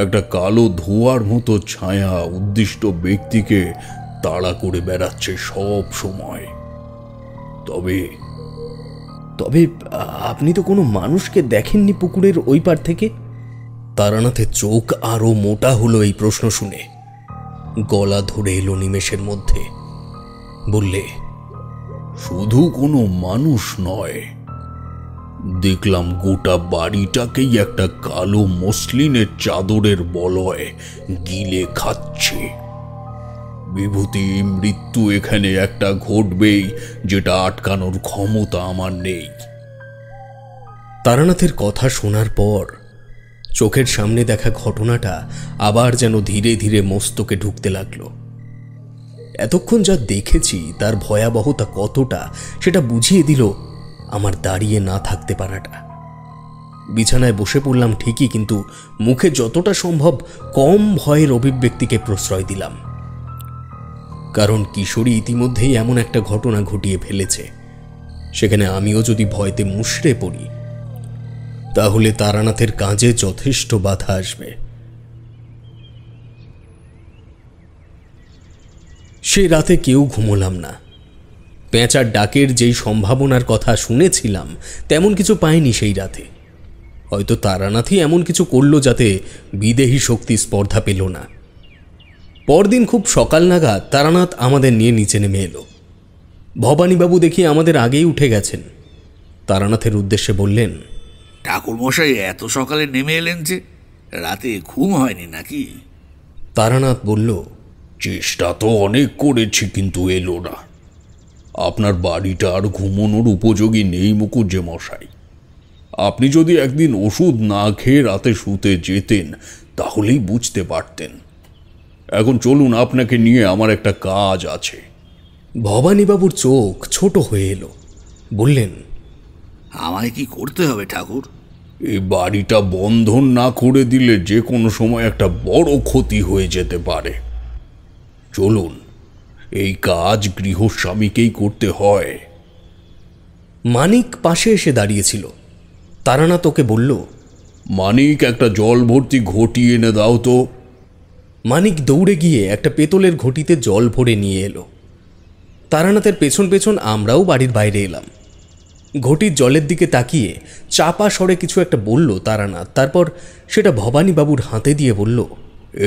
একটা কালো ধোঁয়ার মতো ছায়া উদ্দিষ্ট ব্যক্তিকে তাড়া করে বেড়াচ্ছে সব সময়। তবে তবে আপনি তো কোনো মানুষকে দেখেননি পুকুরের ওই পার থেকে? তারানাথের চোখ আরো মোটা হলো এই প্রশ্ন শুনে। গলা ধরে এলো নিমেষের মধ্যে। বললে, শুধু কোনো মানুষ নয়, দেখলাম গোটা বাড়িটাকেই একটা কালো মসলিনের চাদরের বলয় গিলে খাচ্ছে। বিভূতি মৃত্যু এখানে একটা ঘটবেই, যেটা আটকানোর ক্ষমতা আমার নেই। তারানাথের কথা শোনার পর চোখের সামনে দেখা ঘটনাটা আবার যেন ধীরে ধীরে মস্তকে ঢুকতে লাগলো। এতক্ষণ যা দেখেছি তার ভয়াবহতা কতটা সেটা বুঝিয়ে দিল আমার দাঁড়িয়ে না থাকতে পারাটা। বিছানায় বসে পড়লাম ঠিকই, কিন্তু মুখে যতটা সম্ভব কম ভয়ের অভিব্যক্তিকে প্রশ্রয় দিলাম। কারণ কিশোরী ইতিমধ্যেই এমন একটা ঘটনা ঘটিয়ে ফেলেছে, সেখানে আমিও যদি ভয়তে মুষড়ে পড়ি তাহলে তারানাথের কাজে যথেষ্ট বাধা আসবে। সে রাতে কেউ ঘুমোলাম না। পেঁচার ডাকের যেই সম্ভাবনার কথা শুনেছিলাম তেমন কিছু পাইনি সেই রাতে। হয়তো তারানাথই এমন কিছু করল যাতে বিদেহী শক্তি স্পর্ধা পেল না। পরদিন খুব সকাল নাগাদ তারানাথ আমাদের নিয়ে নিচে নেমে এলো। ভবানীবাবু দেখি আমাদের আগেই উঠে গেছেন। তারানাথের উদ্দেশ্যে বললেন, ঠাকুরমশাই এত সকালে নেমে এলেন যে? রাতে ঘুম হয়নি নাকি? তারানাথ বলল, চেষ্টা তো অনেক করেছি কিন্তু এলো না। আপনার বাড়িটা আর ঘুমোনোর উপযোগী নেই মুকুজ্জে মশাই। আপনি যদি একদিন ওষুধ না খেয়ে রাতে শুতে যেতেন তাহলেই বুঝতে পারতেন। এখন চলুন, আপনাকে নিয়ে আমার একটা কাজ আছে। ভবানীবাবুর চোখ ছোট হয়ে এলো। বললেন, আমায় কি করতে হবে ঠাকুর? এই বাড়িটা বন্ধন না করে দিলে যে কোনো সময় একটা বড় ক্ষতি হয়ে যেতে পারে। চলুন, এই কাজ গৃহস্বামীকেই করতে হয়। মানিক পাশে এসে দাঁড়িয়েছিল। তারানাথ ওকে বলল, মানিক, একটা জল ভর্তি ঘটি এনে দাও তো। মানিক দৌড়ে গিয়ে একটা পেতলের ঘটিতে জল ভরে নিয়ে এলো। তারানাথের পেছন পেছন আমরাও বাড়ির বাইরে এলাম। ঘটির জলের দিকে তাকিয়ে চাপা স্বরে কিছু একটা বলল তারানাথ। তারপর সেটা ভবানীবাবুর হাতে দিয়ে বলল,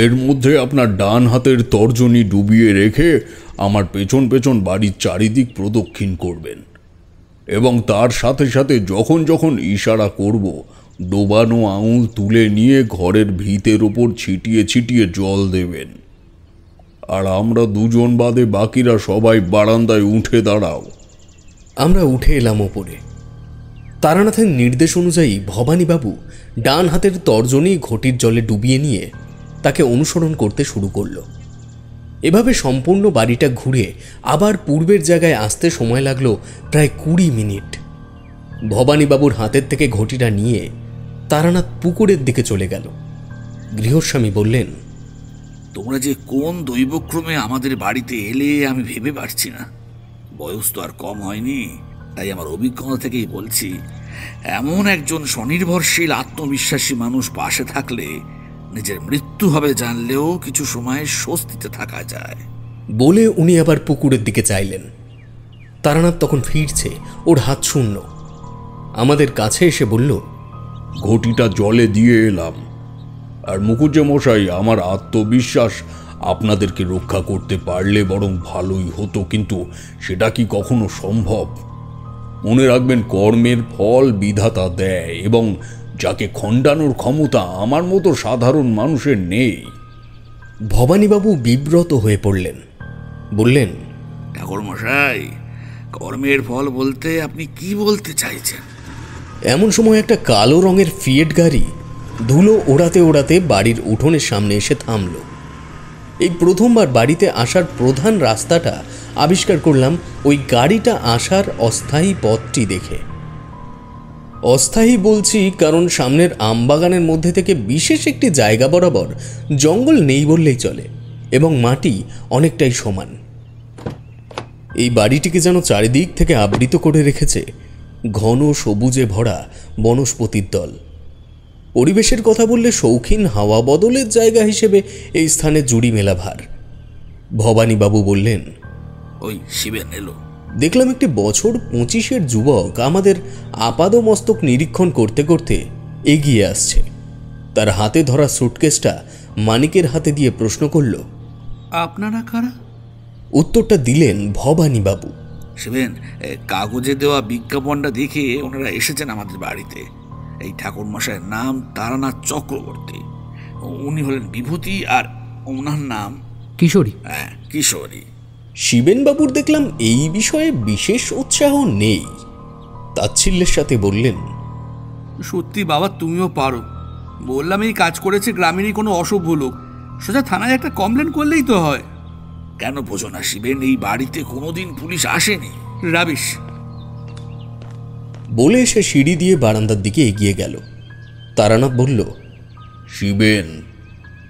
এর মধ্যে আপনার ডান হাতের তর্জনী ডুবিয়ে রেখে আমার পেছন পেছন বাড়ির চারিদিক প্রদক্ষিণ করবেন এবং তার সাথে সাথে যখন যখন ইশারা করব ডোবানো আঙুল তুলে নিয়ে ঘরের ভিতের ওপর ছিটিয়ে ছিটিয়ে জল দেবেন। আর আমরা দুজন বাদে বাকিরা সবাই বারান্দায় উঠে দাঁড়াও। আমরা উঠে এলাম ওপরে। তারানাথের নির্দেশ অনুযায়ী ভবানীবাবু ডান হাতের তর্জনী ঘটির জলে ডুবিয়ে নিয়ে তাকে অনুসরণ করতে শুরু করল। এভাবে সম্পূর্ণ বাড়িটা ঘুরে আবার পূর্বের জায়গায় আসতে সময় লাগলো প্রায় 20 মিনিট। ভবানীবাবুর হাতের থেকে ঘটিটা নিয়ে তারানাথ পুকুরের দিকে চলে গেল। গৃহস্বামী বললেন, তোমরা যে কোন দৈবক্রমে আমাদের বাড়িতে এলে আমি ভেবে পারছি না। বয়স তো আর কম হয়নি, তাই আমার অভিজ্ঞতা থেকেই বলছি, এমন একজন স্বনির্ভরশীল আত্মবিশ্বাসী মানুষ পাশে থাকলে নিজের মৃত্যু হবে জানলেও কিছু সময় স্বস্তিতে থাকা যায়। বলে উনি আবার পুকুরের দিকে চাইলেন। তারানাথ তখন ফিরছে, ওর হাত শূন্য। আমাদের কাছে এসে বলল, ঘটিটা জলে দিয়ে এলাম। আর মুখুজ্জে মশাই, আমার আত্মবিশ্বাস আপনাদেরকে রক্ষা করতে পারলে বরং ভালোই হতো, কিন্তু সেটা কি কখনো সম্ভব? মনে রাখবেন, কর্মের ফল বিধাতা দেয় এবং যাকে খণ্ডানোর ক্ষমতা আমার মতো সাধারণ মানুষের নেই। ভবানীবাবু বিব্রত হয়ে পড়লেন। বললেন, ঠাকুরমশাই, কর্মের ফল বলতে আপনি কি বলতে চাইছেন? এমন সময় একটা কালো রঙের ফিয়েট গাড়ি ধুলো ওড়াতে ওড়াতে বাড়ির উঠোনের সামনে এসে থামল। এই প্রথমবার বাড়িতে আসার প্রধান রাস্তাটা আবিষ্কার করলাম ওই গাড়িটা আসার অস্থায়ী পথটি দেখে। অস্থায়ী বলছি কারণ সামনের আমবাগানের মধ্যে থেকে বিশেষ একটি জায়গা বরাবর জঙ্গল নেই বললেই চলে এবং মাটি অনেকটাই সমান। এই বাড়িটিকে যেন চারিদিক থেকে আবৃত করে রেখেছে ঘন সবুজে ভরা বনস্পতির দল। পরিবেশের কথা বললে শৌখিন হাওয়া বদলের জায়গা হিসেবে এই স্থানে জুড়ি মেলা ভার। ভবানীবাবু বললেন, ওই শিবেন এলো। দেখলাম একটি বছর 25-এর যুবক আমাদের আপাদমস্তক নিরীক্ষণ করতে করতে এগিয়ে আসছে। তার হাতে ধরা সুটকেসটা মানিকের হাতে দিয়ে প্রশ্ন করল, আপনারা কারা? উত্তরটা দিলেন ভবানীবাবু। শিবেন, কাগজে দেওয়া বিজ্ঞাপনটা দেখে ওনারা এসেছেন আমাদের বাড়িতে। এই ঠাকুরমশাইয়ের নাম তারানাথ চক্রবর্তী। উনি হলেন বিভূতি আর ওনার নাম কিশোরী। হ্যাঁ, কিশোরী। শিবেনবাবুর দেখলাম এই বিষয়ে বিশেষ উৎসাহ নেই। তাচ্ছিল্যের সাথে বললেন, সত্যি বাবা, তুমিও পারো। বললাম এই কাজ করেছে গ্রামেরই কোনো অসভ্য লোক, সোজা থানায় একটা কমপ্লেন করলেই তো হয়। কেন বোঝো না শিবেন, এই বাড়িতে কোনোদিন পুলিশ আসেনি। রাবিশ। বলে সে সিঁড়ি দিয়ে বারান্দার দিকে এগিয়ে গেল। তারানাথ বলল, শিবেন,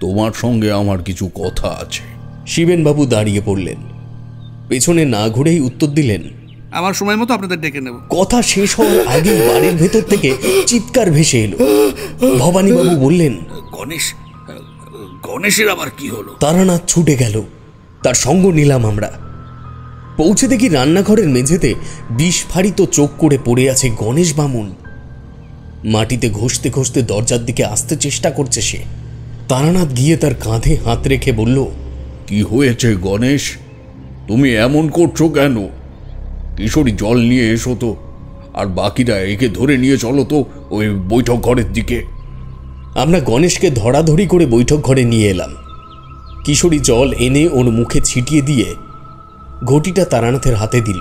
তোমার সঙ্গে আমার কিছু কথা আছে। শিবেনবাবু দাঁড়িয়ে পড়লেন। পেছনে না ঘুরেই উত্তর দিলেন, আমার সময় মতো আপনাদের ডেকে নেব। কথা শেষ হওয়ার আগেই বাড়ির ভেতর থেকে চিৎকার ভেসে এলো। ভবানীবাবু বললেন, গণেশের আবার কি হলো? তারানাথ ছুটে গেল, তার সঙ্গ নিলাম আমরা। পৌঁছে দেখি রান্নাঘরের মেঝেতে বিস্ফারিত চোখ করে পড়ে আছে গণেশ বামুন। মাটিতে ঘষতে ঘষতে দরজার দিকে আসতে চেষ্টা করছে সে। তারানাথ গিয়ে তার কাঁধে হাত রেখে বলল, কি হয়েছে গণেশ? তুমি এমন করছো কেন? কিশোরী, জল নিয়ে এসো তো, আর বাকিরা একে ধরে নিয়ে চলো তো ওই বৈঠক ঘরের দিকে। আমরা গণেশকে ধরাধরি করে বৈঠক ঘরে নিয়ে এলাম। কিশোরী জল এনে ওর মুখে ছিটিয়ে দিয়ে ঘটিটা তারানাথের হাতে দিল।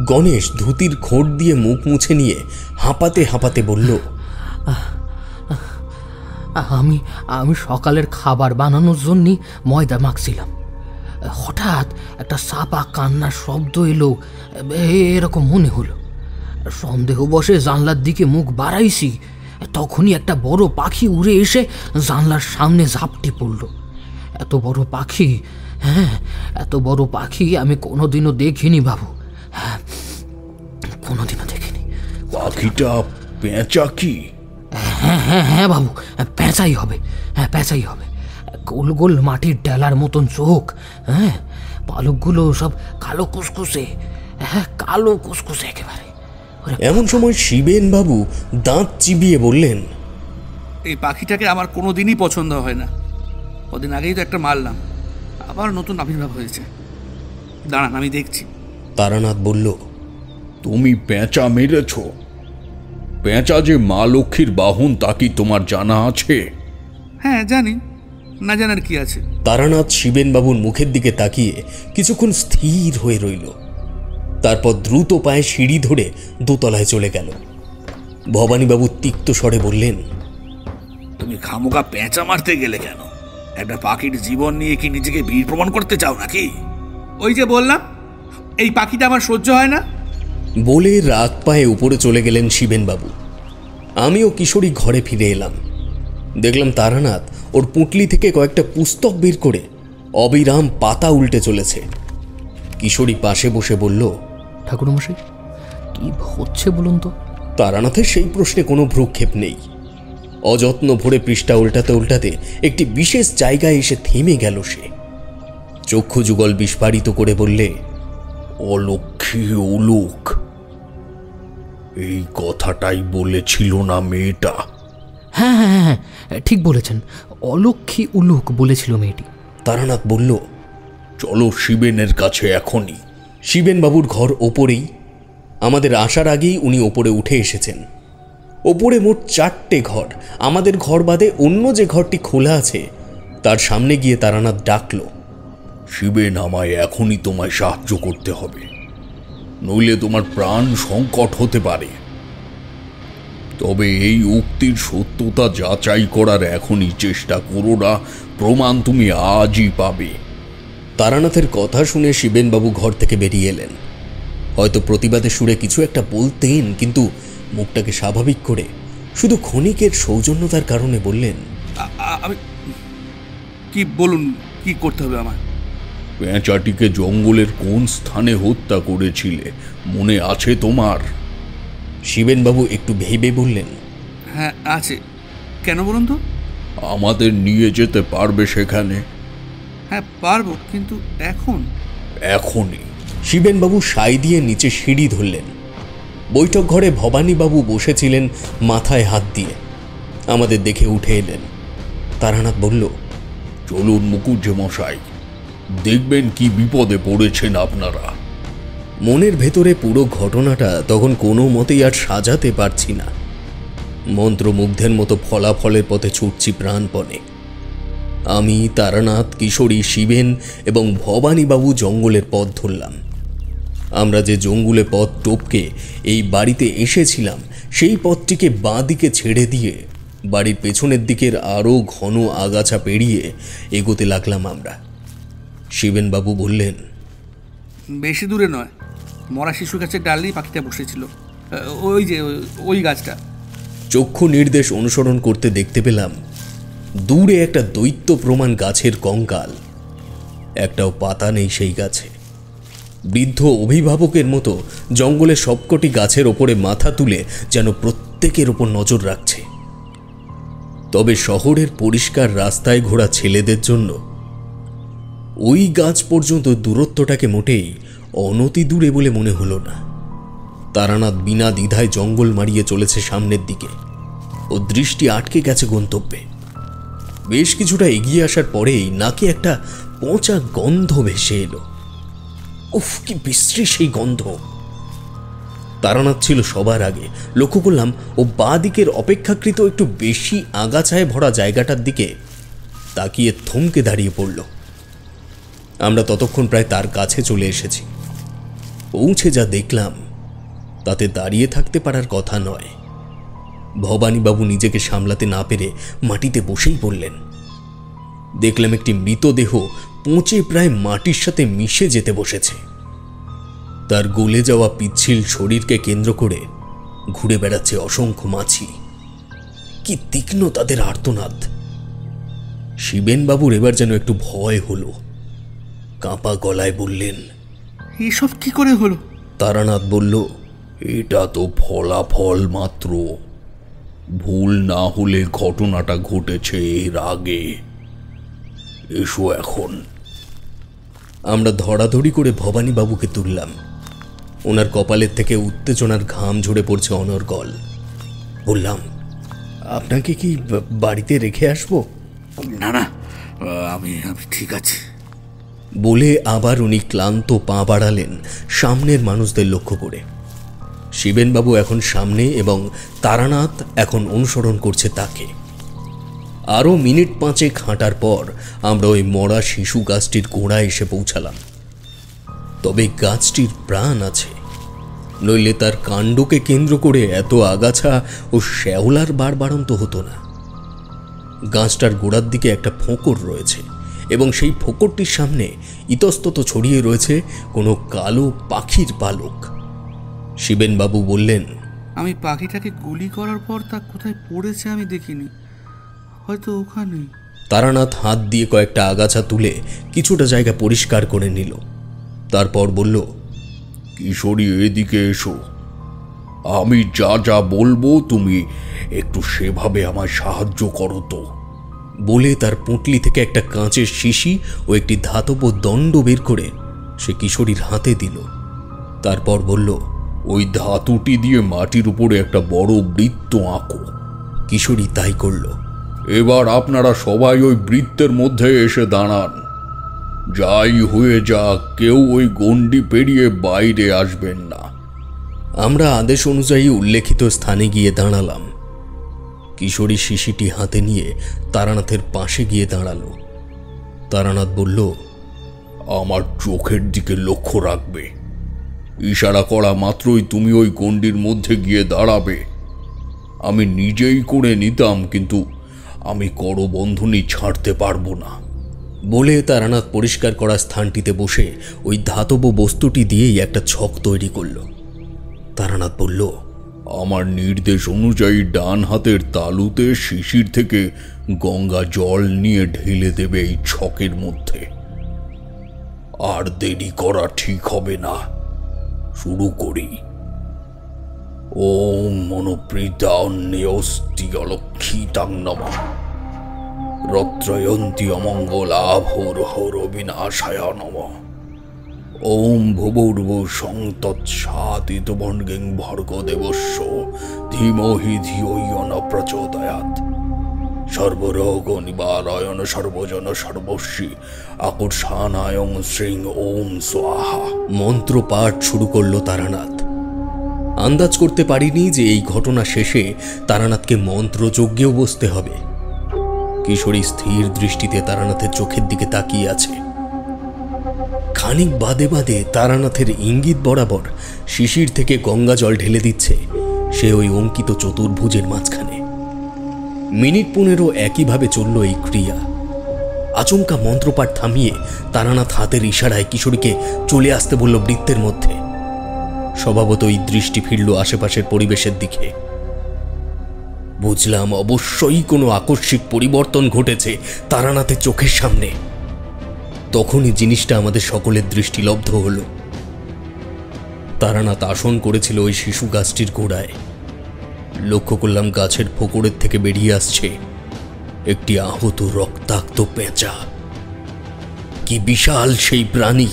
গণেশ ধুতির খোঁট দিয়ে মুখ মুছে নিয়ে হাঁপাতে হাঁপাতে বলল, আমি সকালের খাবার বানানোর জন্যই ময়দা মাখছিলাম। হঠাৎ একটা চাপা কান্নার শব্দ এলো, এরকম মনে হলো। সন্দেহবশে জানলার দিকে মুখ বাড়াইছি, তখনই একটা বড় পাখি উড়ে এসে জানলার সামনে ঝাপটে পড়ল। এত বড় পাখি, হ্যাঁ, এত বড় পাখি আমি কোনোদিনও দেখিনি বাবু। হ্যাঁ, কোনোদিনও দেখিনি। পাখিটা পেঁচা কি? হ্যাঁ হ্যাঁ হ্যাঁ বাবু, পেঁচাই হবে। হ্যাঁ, পেঁচাই হবে। গোল গোল মাটির ডেলার মতন চোখ, হ্যাঁ, পালকগুলো সব কালো কুসকুসে, হ্যাঁ, কালো কুসকুস একেবারে। এমন সময় শিবেন বাবু দাঁত চিবিয়ে বললেন, এই পাখিটাকে আমার কোনো দিনই পছন্দ হয় না। কদিন আগেই তো একটা মারলাম, আবার নতুন আবির্ভাব হয়েছে। দাঁড়ান, আমি দেখছি। তারানাথ বলল, তুমি পেঁচা মেরেছ? পেঁচা যে মা লক্ষ্মীর বাহন তা কি তোমার জানা আছে? হ্যাঁ জানি, না জানার কি আছে। তারানাথ শিবেন বাবুর মুখের দিকে তাকিয়ে কিছুক্ষণ স্থির হয়ে রইল। তারপর দ্রুত পায়ে সিঁড়ি ধরে দোতলায় চলে গেল। ভবানীবাবু তিক্ত স্বরে বললেন, তুমি খামোকা পেঁচা মারতে গেলে কেন? একটা পাখির জীবন নিয়ে কি নিজেকে বীর প্রমাণ করতে চাও নাকি? ওই যে বললাম, এই পাখিটা আমার সহ্য হয় না। বলে রাগ পায়ে উপরে চলে গেলেন শিবেনবাবু। আমিও কিশোরী ঘরে ফিরে এলাম। দেখলাম তারানাথ ওর পুঁটলি থেকে কয়েকটা পুস্তক বের করে অবিরাম পাতা উল্টে চলেছে। কিশোরী পাশে বসে বলল, ঠাকুরমশাই, কি হচ্ছে বলুন তো? তারানাথের সেই প্রশ্নে কোনো ভ্রুক্ষেপ নেই। অযত্ন ভরে পৃষ্ঠা উল্টাতে উল্টাতে একটি বিশেষ জায়গায় এসে থেমে গেল সে। চক্ষু যুগল বিস্ফারিত করে বললে, অলক্ষ্মী উলুক, এই কথাটাই বলেছিল না মেয়েটা? হ্যাঁ হ্যাঁ হ্যাঁ, ঠিক বলেছেন, অলক্ষ্মী উলুক বলেছিল মেয়েটি। তারানাথ বলল, চলো শিবেনের কাছে এখনই। শিবেনবাবুর ঘর ওপরেই। আমাদের আসার আগেই উনি ওপরে উঠে এসেছেন। ওপরে মোট 4টে ঘর। আমাদের ঘর বাদে অন্য যে ঘরটি খোলা আছে তার সামনে গিয়ে তারানাথ ডাকল, শিবেন, আমায় এখনই তোমায় সাহায্য করতে হবে, নইলে তোমার প্রাণ সংকট হতে পারে। তবে এই উক্তির সত্যতা যাচাই করার এখনই চেষ্টা করো না, প্রমাণ তুমি আজই পাবে। তারানাথের কথা শুনে শিবেনবাবু ঘর থেকে বেরিয়ে এলেন। হয়তো প্রতিবাদের সুরে কিছু একটা বলতেন, কিন্তু মুখটাকে স্বাভাবিক করে শুধু ক্ষণিকের সৌজন্যতার কারণে বললেন, আমি কি, বলুন কি করতে হবে আমার? পেঁচাটিকে জঙ্গলের কোন স্থানে হত্যা করেছিলে মনে আছে তোমার? শিবেনবাবু একটু ভেবে বললেন, হ্যাঁ আছে। কেন বলুন তো? আমাদের নিয়ে যেতে পারবে সেখানে? হ্যাঁ পারবো, কিন্তু এখন? এখনই। শিবেনবাবু সাই দিয়ে নিচে সিঁড়ি ধরলেন। বৈঠক ঘরে ভবানীবাবু বসেছিলেন মাথায় হাত দিয়ে। আমাদের দেখে উঠে এলেন। তারানাথ বলল, চলুন মুকুজ্জে মশাই, দেখবেন কি বিপদে পড়েছেন আপনারা। মনের ভেতরে পুরো ঘটনাটা তখন কোনো মতেই আর সাজাতে পারছি না। মন্ত্রমুগ্ধের মতো ফলাফলের পথে ছুটছি প্রাণপণে। আমি, তারানাথ, কিশোরী, শিবেন এবং ভবানীবাবু জঙ্গলের পথ ধরলাম। আমরা যে জঙ্গলে পথ টপকে এই বাড়িতে এসেছিলাম সেই পথটিকে বাঁ দিকে ছেড়ে দিয়ে বাড়ির পেছনের দিকের আরও ঘন আগাছা পেরিয়ে এগোতে লাগলাম আমরা। শিবেনবাবু বললেন, বেশি দূরে নয়, মরা শিশু গাছের ডালেই পাখিটা বসেছিল, ওই যে ওই গাছটা। চক্ষু নির্দেশ অনুসরণ করতে দেখতে পেলাম দূরে একটা দৈত্য প্রমাণ গাছের কঙ্কাল। একটাও পাতা নেই সেই গাছে। বৃদ্ধ অভিভাবকের মতো জঙ্গলের সবকটি গাছের ওপরে মাথা তুলে যেন প্রত্যেকের ওপর নজর রাখছে। তবে শহরের পরিষ্কার রাস্তায় ঘোরা ছেলেদের জন্য ওই গাছ পর্যন্ত দূরত্বটাকে মোটেই অনতি দূরে বলে মনে হলো না। তারানাথ বিনা দ্বিধায় জঙ্গল মারিয়ে চলেছে সামনের দিকে। ও দৃষ্টি আটকে গেছে গন্তব্যে। বেশ কিছুটা এগিয়ে আসার পরেই নাকে একটা পচা গন্ধ ভেসে এলো। উফ, কি বিশ্রী সেই গন্ধ! তারানাথ ছিল সবার আগে। লক্ষ্য করলাম ও বাঁ দিকের অপেক্ষাকৃত একটু বেশি আগাছায় ভরা জায়গাটার দিকে তাকিয়ে থমকে দাঁড়িয়ে পড়ল। আমরা ততক্ষণ প্রায় তার কাছে চলে এসেছি। পৌঁছে যা দেখলাম তাতে দাঁড়িয়ে থাকতে পারার কথা নয়। ভবানীবাবু নিজেকে সামলাতে না পেরে মাটিতে বসেই পড়লেন। দেখলাম একটি মৃতদেহ পচে প্রায় মাটির সাথে মিশে যেতে বসেছে। তার গলে যাওয়া পিচ্ছিল শরীরকে কেন্দ্র করে ঘুরে বেড়াচ্ছে অসংখ্য মাছি। কি তীক্ষ্ণ তাদের আর্তনাদ! শিবেনবাবুর এবার যেন একটু ভয় হলো। কাঁপা গলায় বললেন, এসব কি করে হলো? তারানাথ বলল, এটা তো ফলাফল মাত্র। ভুল না হলে ঘটনাটা ঘটেছে এর আগে। এসো এখন। আমরা ধরাধরি করে ভবানীবাবুকে তুললাম। ওনার কপালের থেকে উত্তেজনার ঘাম ঝরে পড়ছে অনর্গল। বললাম, আপনাকে কি বাড়িতে রেখে আসবো? না না, আমি আমি ঠিক আছে। বলে আবার উনি ক্লান্ত পা বাড়ালেন সামনের মানুষদের লক্ষ্য করে। শিবেনবাবু এখন সামনে এবং তারানাথ এখন অনুসরণ করছে তাকে। আরও মিনিট 5 হাঁটার পর আমরা ওই মরা শিশু গাছটির গোড়ায় এসে পৌঁছালাম। তবে গাছটির প্রাণ আছে, নইলে তার কাণ্ডকে কেন্দ্র করে এত আগাছা ও শ্যাওলার বাড়বাড়ন্ত হতো না। গাছটার গোড়ার দিকে একটা ফোঁকর রয়েছে এবং সেই ফোঁকরটির সামনে ইতস্তত ছড়িয়ে রয়েছে কোনো কালো পাখির পালক। শিবেনবাবু বললেন, আমি পাখিটাকে গুলি করার পর তা কোথায় পড়েছে আমি দেখিনি, হয়তো ওখানে। তারানাথ হাত দিয়ে কয়েকটা আগাছা তুলে কিছুটা জায়গা পরিষ্কার করে নিল। তারপর বলল, কিশোরী, এদিকে এসো। আমি যা যা বলবো তুমি একটু সেভাবে আমায় সাহায্য করো তো। বলে তার পুঁটলি থেকে একটা কাঁচের শিশি ও একটি ধাতব দণ্ড বের করে সে কিশোরীর হাতে দিল। তারপর বলল, ওই ধাতুটি দিয়ে মাটির উপরে একটা বড় বৃত্ত আঁকো। কিশোরী তাই করল। এবার আপনারা সবাই ওই বৃত্তের মধ্যে এসে দাঁড়ান। যাই হয়ে যাক, কেউ ওই গণ্ডি পেরিয়ে বাইরে আসবেন না। আমরা আদেশ অনুযায়ী উল্লেখিত স্থানে গিয়ে দাঁড়ালাম। কিশোরী শিশিটি হাতে নিয়ে তারানাথের পাশে গিয়ে দাঁড়ালো। তারানাথ বলল, আমার চোখের দিকে লক্ষ্য রাখবে। ইশারা করা মাত্রই তুমি ওই গণ্ডির মধ্যে গিয়ে দাঁড়াবে। আমি নিজেই করে নিতাম, কিন্তু আমি করবন্ধনী ছাড়তে পারবো না। বলে তারানাথ পরিষ্কার করা স্থানটিতে বসে ওই ধাতব বস্তুটি দিয়েই একটা ছক তৈরি করল। তারানাথ বলল, আমার নির্দেশ অনুযায়ী ডান হাতের তালুতে শিশির থেকে গঙ্গা জল নিয়ে ঢেলে দেবে এই ছকের মধ্যে। আর দেরি করা ঠিক হবে না, শুরু করি। ওম মনোপ্রীতা অন্যস্তি অলক্ষিতাং নমঃ রত্রয়ন্তী অমঙ্গলা ভোর হর বিনাশায় নমঃ। ওম ভুবুর্ভু সংতৎসাদিত বর্গেং ভর্গ দেবস্য ধীমহি ধিয়ো ইয়ো ন প্রচোদয়াৎ। সর্বরোগ নিবারয়ণ সর্বজন সর্বস্বী আকর্ষণায়ং শ্রীং ওম স্বাহা। মন্ত্র পাঠ শুরু করলো তারানাথ। আন্দাজ করতে পারিনি যে এই ঘটনা শেষে তারানাথকে মন্ত্রযজ্ঞেও বসতে হবে। কিশোরী স্থির দৃষ্টিতে তারানাথের চোখের দিকে তাকিয়ে আছে। খানিক বাদে বাদে তারানাথের ইঙ্গিত বরাবর শিশির থেকে গঙ্গা জল ঢেলে দিচ্ছে সে ওই অঙ্কিত চতুর্ভুজের মাঝখানে। মিনিট 15 একইভাবে চলল এই ক্রিয়া। আচমকা মন্ত্রপাঠ থামিয়ে তারানাথ হাতের ইশারায় কিশোরীকে চলে আসতে বলল বৃত্তের মধ্যে। স্বভাবতই দৃষ্টি ফিরল আশেপাশের পরিবেশের দিকে। বুঝলাম অবশ্যই কোনো আকস্মিক পরিবর্তন ঘটেছে তারানাথের চোখের সামনে। তখনই জিনিসটা আমাদের সকলের দৃষ্টিলব্ধ হল। তারানাথ আসন করেছিল ওই শিশু গাছটির গোড়ায়। লক্ষ্য করলাম গাছের ফোকরের থেকে বেরিয়ে আসছে একটি আহত রক্তাক্ত পেঁচা। কি বিশাল সেই প্রাণী!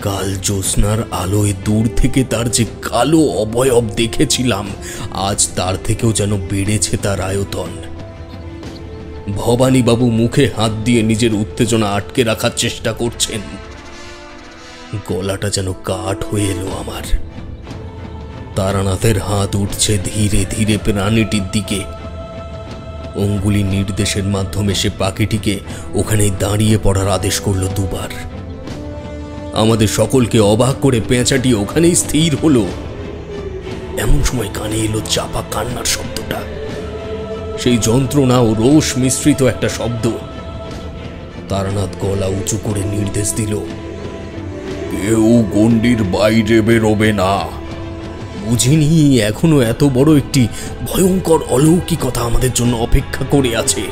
কাল জ্যোৎস্নার আলোয় দূর থেকে তার যে কালো অবয়ব দেখেছিলাম, আজ তার থেকেও যেন বেড়েছে তার আয়তন। ভবানীবাবু মুখে হাত দিয়ে নিজের উত্তেজনা আটকে রাখার চেষ্টা করছেন। গলাটা যেন কাঠ হয়ে এলো আমার। তারানাথের হাত উঠছে ধীরে ধীরে প্রাণীটির দিকে। অঙ্গুলি নির্দেশের মাধ্যমে সে পাখিটিকে ওখানেই দাঁড়িয়ে পড়ার আদেশ করল দুবার। আমাদের সকলকে অবাক করে পেঁচাটি ওখানেই স্থির হলো। এমন সময় কানে এলো চাপা কান্নার শব্দটা। সেই যন্ত্রণা ও রোষ মিশ্রিত একটা শব্দ। তারানাথ গলা উঁচু করে নির্দেশ দিল, কেউ গণ্ডির বাইরে বেরোবে না। বুঝিনি এখনো এত বড় একটি ভয়ঙ্কর অলৌকিকতা আমাদের জন্য অপেক্ষা করে আছে।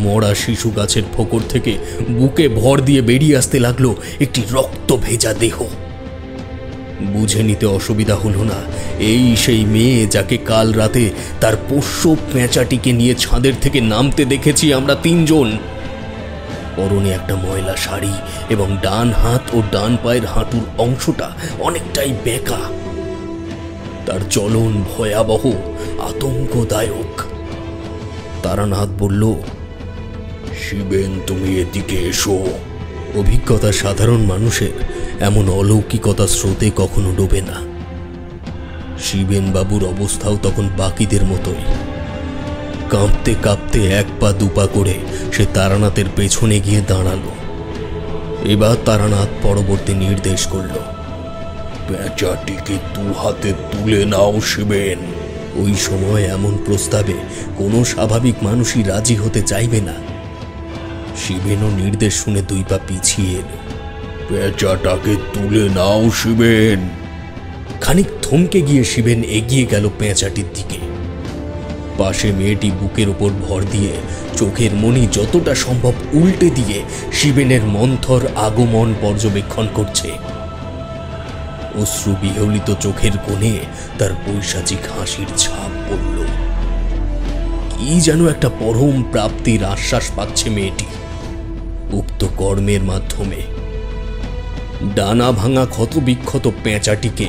মরা শিশু গাছের ফোকর থেকে বুকে ভর দিয়ে বেরিয়ে আসতে লাগলো একটি রক্ত ভেজা দেহ। বুঝে নিতে অসুবিধা হলো না, এই সেই মেয়ে যাকে কাল রাতে তার পোষ্য পেঁচাটিকে নিয়ে ছাদের থেকে নামতে দেখেছি আমরা 3 জন। পরনে একটা ময়লা শাড়ি এবং ডান হাত ও ডান পায়ের হাঁটুর অংশটা অনেকটাই বেঁকা। তার চলন ভয়াবহ, আতঙ্কদায়ক। তারানাথ বলল, শিবেন, তুমি এদিকে এসো। অভিজ্ঞতা সাধারণ মানুষের এমন অলৌকিকতা স্রোতে কখনো ডোবে না। শিবেন বাবুর অবস্থাও তখন বাকিদের মতোই। কাঁপতে কাঁপতে এক পা দুপা করে সে তারানাথের পেছনে গিয়ে দাঁড়ালো। এবার তারানাথ পরবর্তী নির্দেশ করল, পেঁচাটিকে 2 হাতে তুলে নাও শিবেন। ওই সময় এমন প্রস্তাবে কোনো স্বাভাবিক মানুষই রাজি হতে চাইবে না। শিবেনও নির্দেশ শুনে 2 পা পিছিয়ে এলো। পেঁচাটাকে তুলে নাও শিবেন। খানিক থমকে গিয়ে শিবেন এগিয়ে গেল পেঁচাটির দিকে। পাশে মেয়েটি বুকের উপর ভর দিয়ে চোখের মণি যতটা সম্ভব উল্টে দিয়ে শিবেনের মন্থর আগমন পর্যবেক্ষণ করছে। অশ্রু বিহলিত চোখের কোণে তার পৈশাচিক হাসির ছাপ পড়ল। কি যেন একটা পরম প্রাপ্তির আশ্বাস পাচ্ছে মেয়েটি উক্ত কর্মের মাধ্যমে। ডানা ভাঙা ক্ষত বিক্ষত পেঁচাটিকে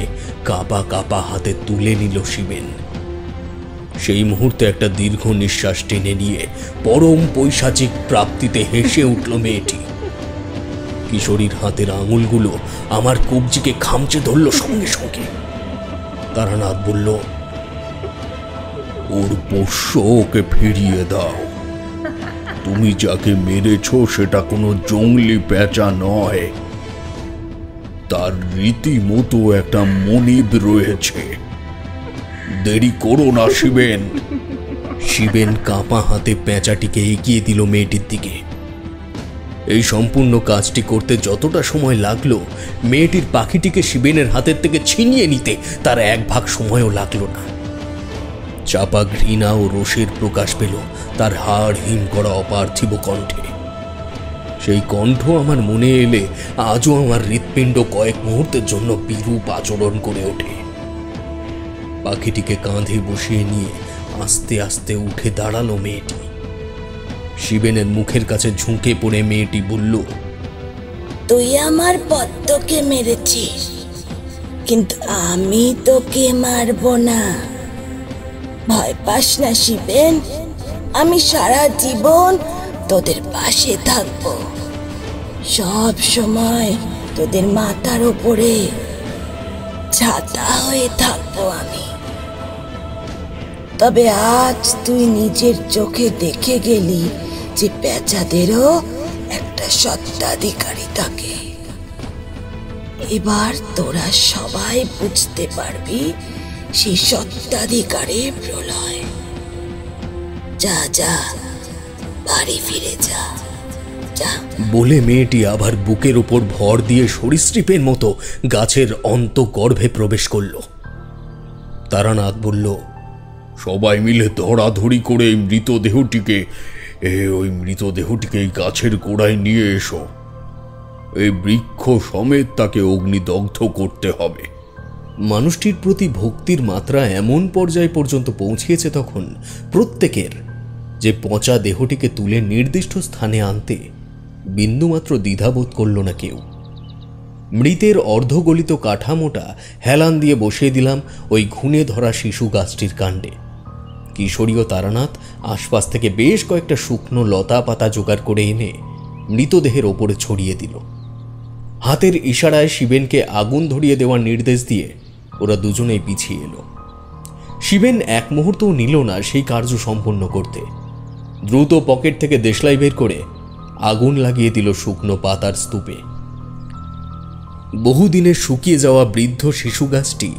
কাপা কাপা হাতে তুলে নিল শিবেন। সেই মুহূর্তে একটা দীর্ঘ নিঃশ্বাস টেনে নিয়ে পরম পৈশাচিক প্রাপ্তিতে হেসে উঠল মেয়েটি। কিশোরীর হাতের আঙুলগুলো আমার কবজিকে খামচে ধরল সঙ্গে সঙ্গে। তারানাথ বলল, ওর পোষ্য ওকে ফিরিয়ে দাও। তুমি যাকে মেরেছ সেটা কোনো জঙ্গলি পেঁচা নয়, তার রীতিমতো একটা মনিব রয়েছে। দেরি করো না শিবেন। শিবেন কাঁপা হাতে পেঁচাটিকে এগিয়ে দিল মেয়েটির দিকে। এই সম্পূর্ণ কাজটি করতে যতটা সময় লাগলো, মেয়েটির পাখিটিকে শিবেনের হাতের থেকে ছিনিয়ে নিতে তার 1 ভাগ সময়ও লাগলো না। চাপা ঘৃণা ও রোষের প্রকাশ পেল তার হাড় হিম করা অপার্থিব কণ্ঠে। সেই কণ্ঠ আমার মনে এলে আজও আমার হৃৎপিণ্ড কয়েক মুহূর্তের জন্য বিরূপ আচরণ করে ওঠে। পাখিটিকে কাঁধে বসিয়ে নিয়ে আস্তে আস্তে উঠে দাঁড়ালো মেয়েটি। শিবেনের মুখের কাছে ঝুঁকে পড়ে মেয়েটি বলল, তুই আমার পদ্মকে মেরেছিস, কিন্তু আমি তোকে মারব না। ভয় পাস না শিবেন, আমি সারা জীবন তোদের পাশে থাকব। সব সময় তোদের মাথার উপরে ছাতা হয়ে থাকবো আমি। তবে আজ তুই নিজের চোখে দেখে গেলি যে পেঁচাদেরও একটা সত্ত্বাধিকারী থাকে। এবার তোরা সবাই বুঝতে পারবি সেই সত্ত্বাধিকারীর প্রলয়। যা যা, বাড়ি ফিরে যা। বলে মেয়েটি আবার বুকের উপর ভর দিয়ে সরীসৃপের মতো গাছের অন্তঃগর্ভে প্রবেশ করল। তারানাথ বলল, সবাই মিলে ধরাধরি করে এই মৃতদেহটিকে এই গাছের গোড়ায় নিয়ে এসো। এই বৃক্ষ সমেত তাকে অগ্নিদগ্ধ করতে হবে। মানুষটির প্রতি ভক্তির মাত্রা এমন পর্যায় পর্যন্ত পৌঁছিয়েছে তখন প্রত্যেকের যে পচা দেহটিকে তুলে নির্দিষ্ট স্থানে আনতে বিন্দুমাত্র দ্বিধাবোধ করল না কেউ। মৃতের অর্ধগলিত কাঠামোটা হেলান দিয়ে বসিয়ে দিলাম ওই ঘুণে ধরা শিশু গাছটির কাণ্ডে। কিশোরী ও তারানাথ আশপাশ থেকে বেশ কয়েকটা শুকনো লতা পাতা জোগাড় করে এনে মৃতদেহের ওপরে ছড়িয়ে দিল। হাতের ইশারায় শিবেনকে আগুন ধরিয়ে দেওয়ার নির্দেশ দিয়ে ওরা দুজনেই পিছিয়ে এলো। শিবেন 1 মুহূর্তও নিল না সেই কার্য সম্পন্ন করতে। দ্রুত পকেট থেকে দেশলাই বের করে আগুন লাগিয়ে দিল শুকনো পাতার স্তূপে। বহুদিনের শুকিয়ে যাওয়া বৃদ্ধ শিশু গাছটি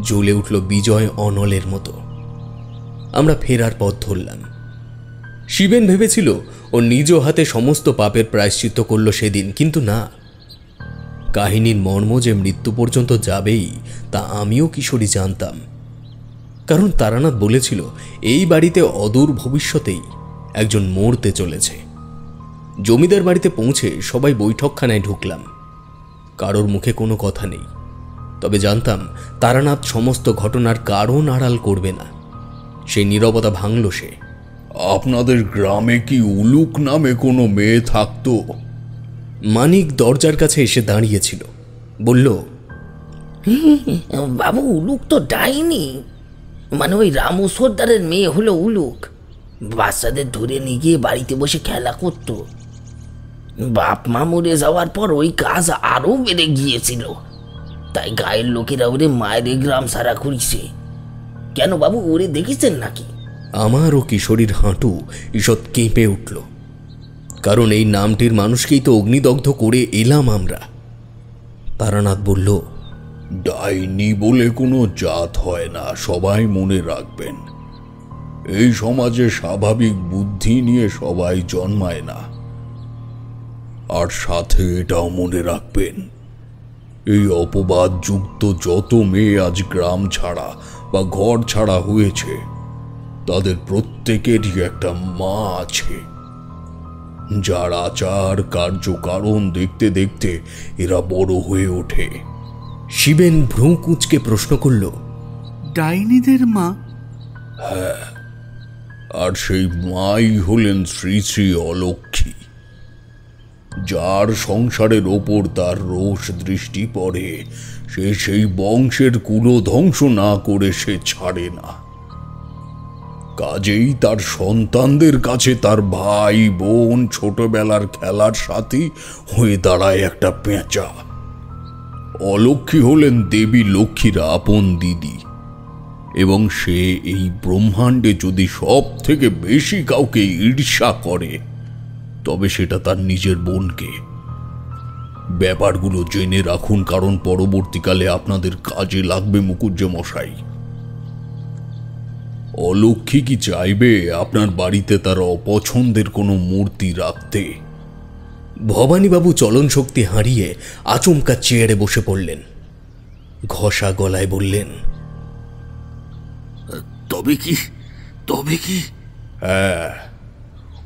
জ্বলে উঠল বিজয় অনলের মতো। আমরা ফেরার পথ ধরলাম। শিবেন ভেবেছিল ও নিজ হাতে সমস্ত পাপের প্রায়শ্চিত্ত করল সেদিন, কিন্তু না। কাহিনীর মর্ম যে মৃত্যু পর্যন্ত যাবেই তা আমিও কিশোরী জানতাম। কারণ তারানাথ বলেছিল এই বাড়িতে অদূর ভবিষ্যতেই একজন মরতে চলেছে। জমিদার বাড়িতে পৌঁছে সবাই বৈঠকখানায় ঢুকলাম। কারোর মুখে কোনো কথা নেই, তবে জানতাম তারানাথ সমস্ত ঘটনার কারণ আড়াল করবে না। সেই নীরবতা ভাঙল সে। আপনাদের গ্রামে কি উলুক নামে কোনো মেয়ে থাকতো? মানিক দরজার কাছে এসে দাঁড়িয়েছিল, বলল, বাবু উলুক তো ডাইনি, মানে ওই রামু সর্দারের মেয়ে হলো উলুক। বাচ্চাদের ধরে নিয়ে গিয়ে বাড়িতে বসে খেলা করতো। বাপ মা মরে যাওয়ার পর ওই কাজ আরো বেড়ে গিয়েছিল, তাই গায়ের লোকেরা ওরে মায়ের গ্রাম সারা করিছে। কেন বাবু, ওরে দেখেছেন নাকি? আমার ও কিশোরীর হাঁটু ঈষৎ কেঁপে উঠল, কারণ এই নামটির মানুষকেই তো অগ্নিদগ্ধ করে এলাম আমরা। তারানাথ বলল, ডাইনি বলে কোনো জাত হয় না, সবাই মনে রাখবেন। এই সমাজে স্বাভাবিক বুদ্ধি নিয়ে সবাই জন্মায় না। আর সাথে এটাও মনে রাখবেন, এই অপবাদযুক্ত যত মেয়ে আজ গ্রাম ছাড়া বা ঘর ছাড়া হয়েছে, তাদের প্রত্যেকেরই একটা মা আছে, যার আচার কার্যকারণ দেখতে দেখতে এরা বড় হয়ে ওঠে। শিবেন ভ্রু কুঁচকে প্রশ্ন করল, ডাইনিদের মা? আর সেই মাই হলেন শ্রী শ্রী অলক্ষ্মী, যার সংসারের ওপর তার রোষ দৃষ্টি পড়ে সে সেই বংশের কুলধ্বংস না করে সে ছাড়ে না। কাজেই তার সন্তানদের কাছে তার ভাই বোন ছোটবেলার খেলার সাথী হয়ে দাঁড়ায় একটা পেঁচা। অলক্ষ্মী হলেন দেবী লক্ষ্মীর আপন দিদি, এবং সে এই ব্রহ্মাণ্ডে যদি সব থেকে বেশি কাউকে ঈর্ষা করে, তবে সেটা তার নিজের বোনকে। ব্যাপারগুলো জেনে রাখুন, কারণ পরবর্তীকালে আপনাদের কাজে লাগবে মুকুজ্জে মশাই। অলক্ষ্মী কি চাইবে আপনার বাড়িতে তার অপছন্দের কোনো মূর্তি রাখতে? ভবানীবাবু চলন শক্তি হারিয়ে আচমকা চেয়ারে বসে পড়লেন। ঘষা গলায় বললেন, তবে কি? হ্যাঁ,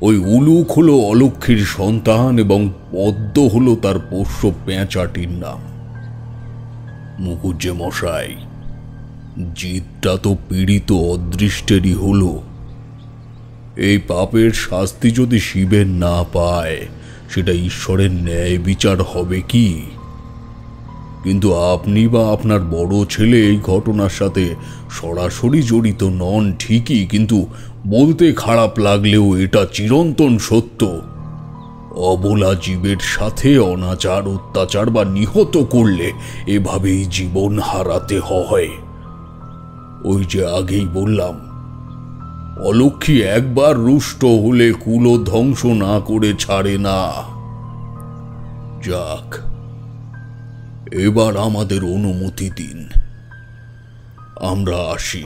ওই উলুক হলো অলক্ষ্মীর সন্তান এবং পদ্ম হলো তার পোষ্য পেঁচাটির নাম। মুকুজ্জে মশাই, জিতটা তো পীড়িত অদৃষ্টেরই হলো। এই পাপের শাস্তি যদি শিবের না পায়, সেটা ঈশ্বরের ন্যায় বিচার হবে কি? কিন্তু আপনি বা আপনার বড় ছেলে এই ঘটনার সাথে সরাসরি জড়িত নন ঠিকই, কিন্তু বলতে খারাপ লাগলেও এটা চিরন্তন সত্য। অবলা জীবের সাথে অনাচার, অত্যাচার বা নিহত করলে এভাবেই জীবন হারাতে হয়। ওই যে আগেই বললাম, অলক্ষ্মী একবার রুষ্ট হলে কুল ধ্বংস না করে ছাড়ে না। যাক, এবার আমাদের অনুমতি দিন, আমরা আসি।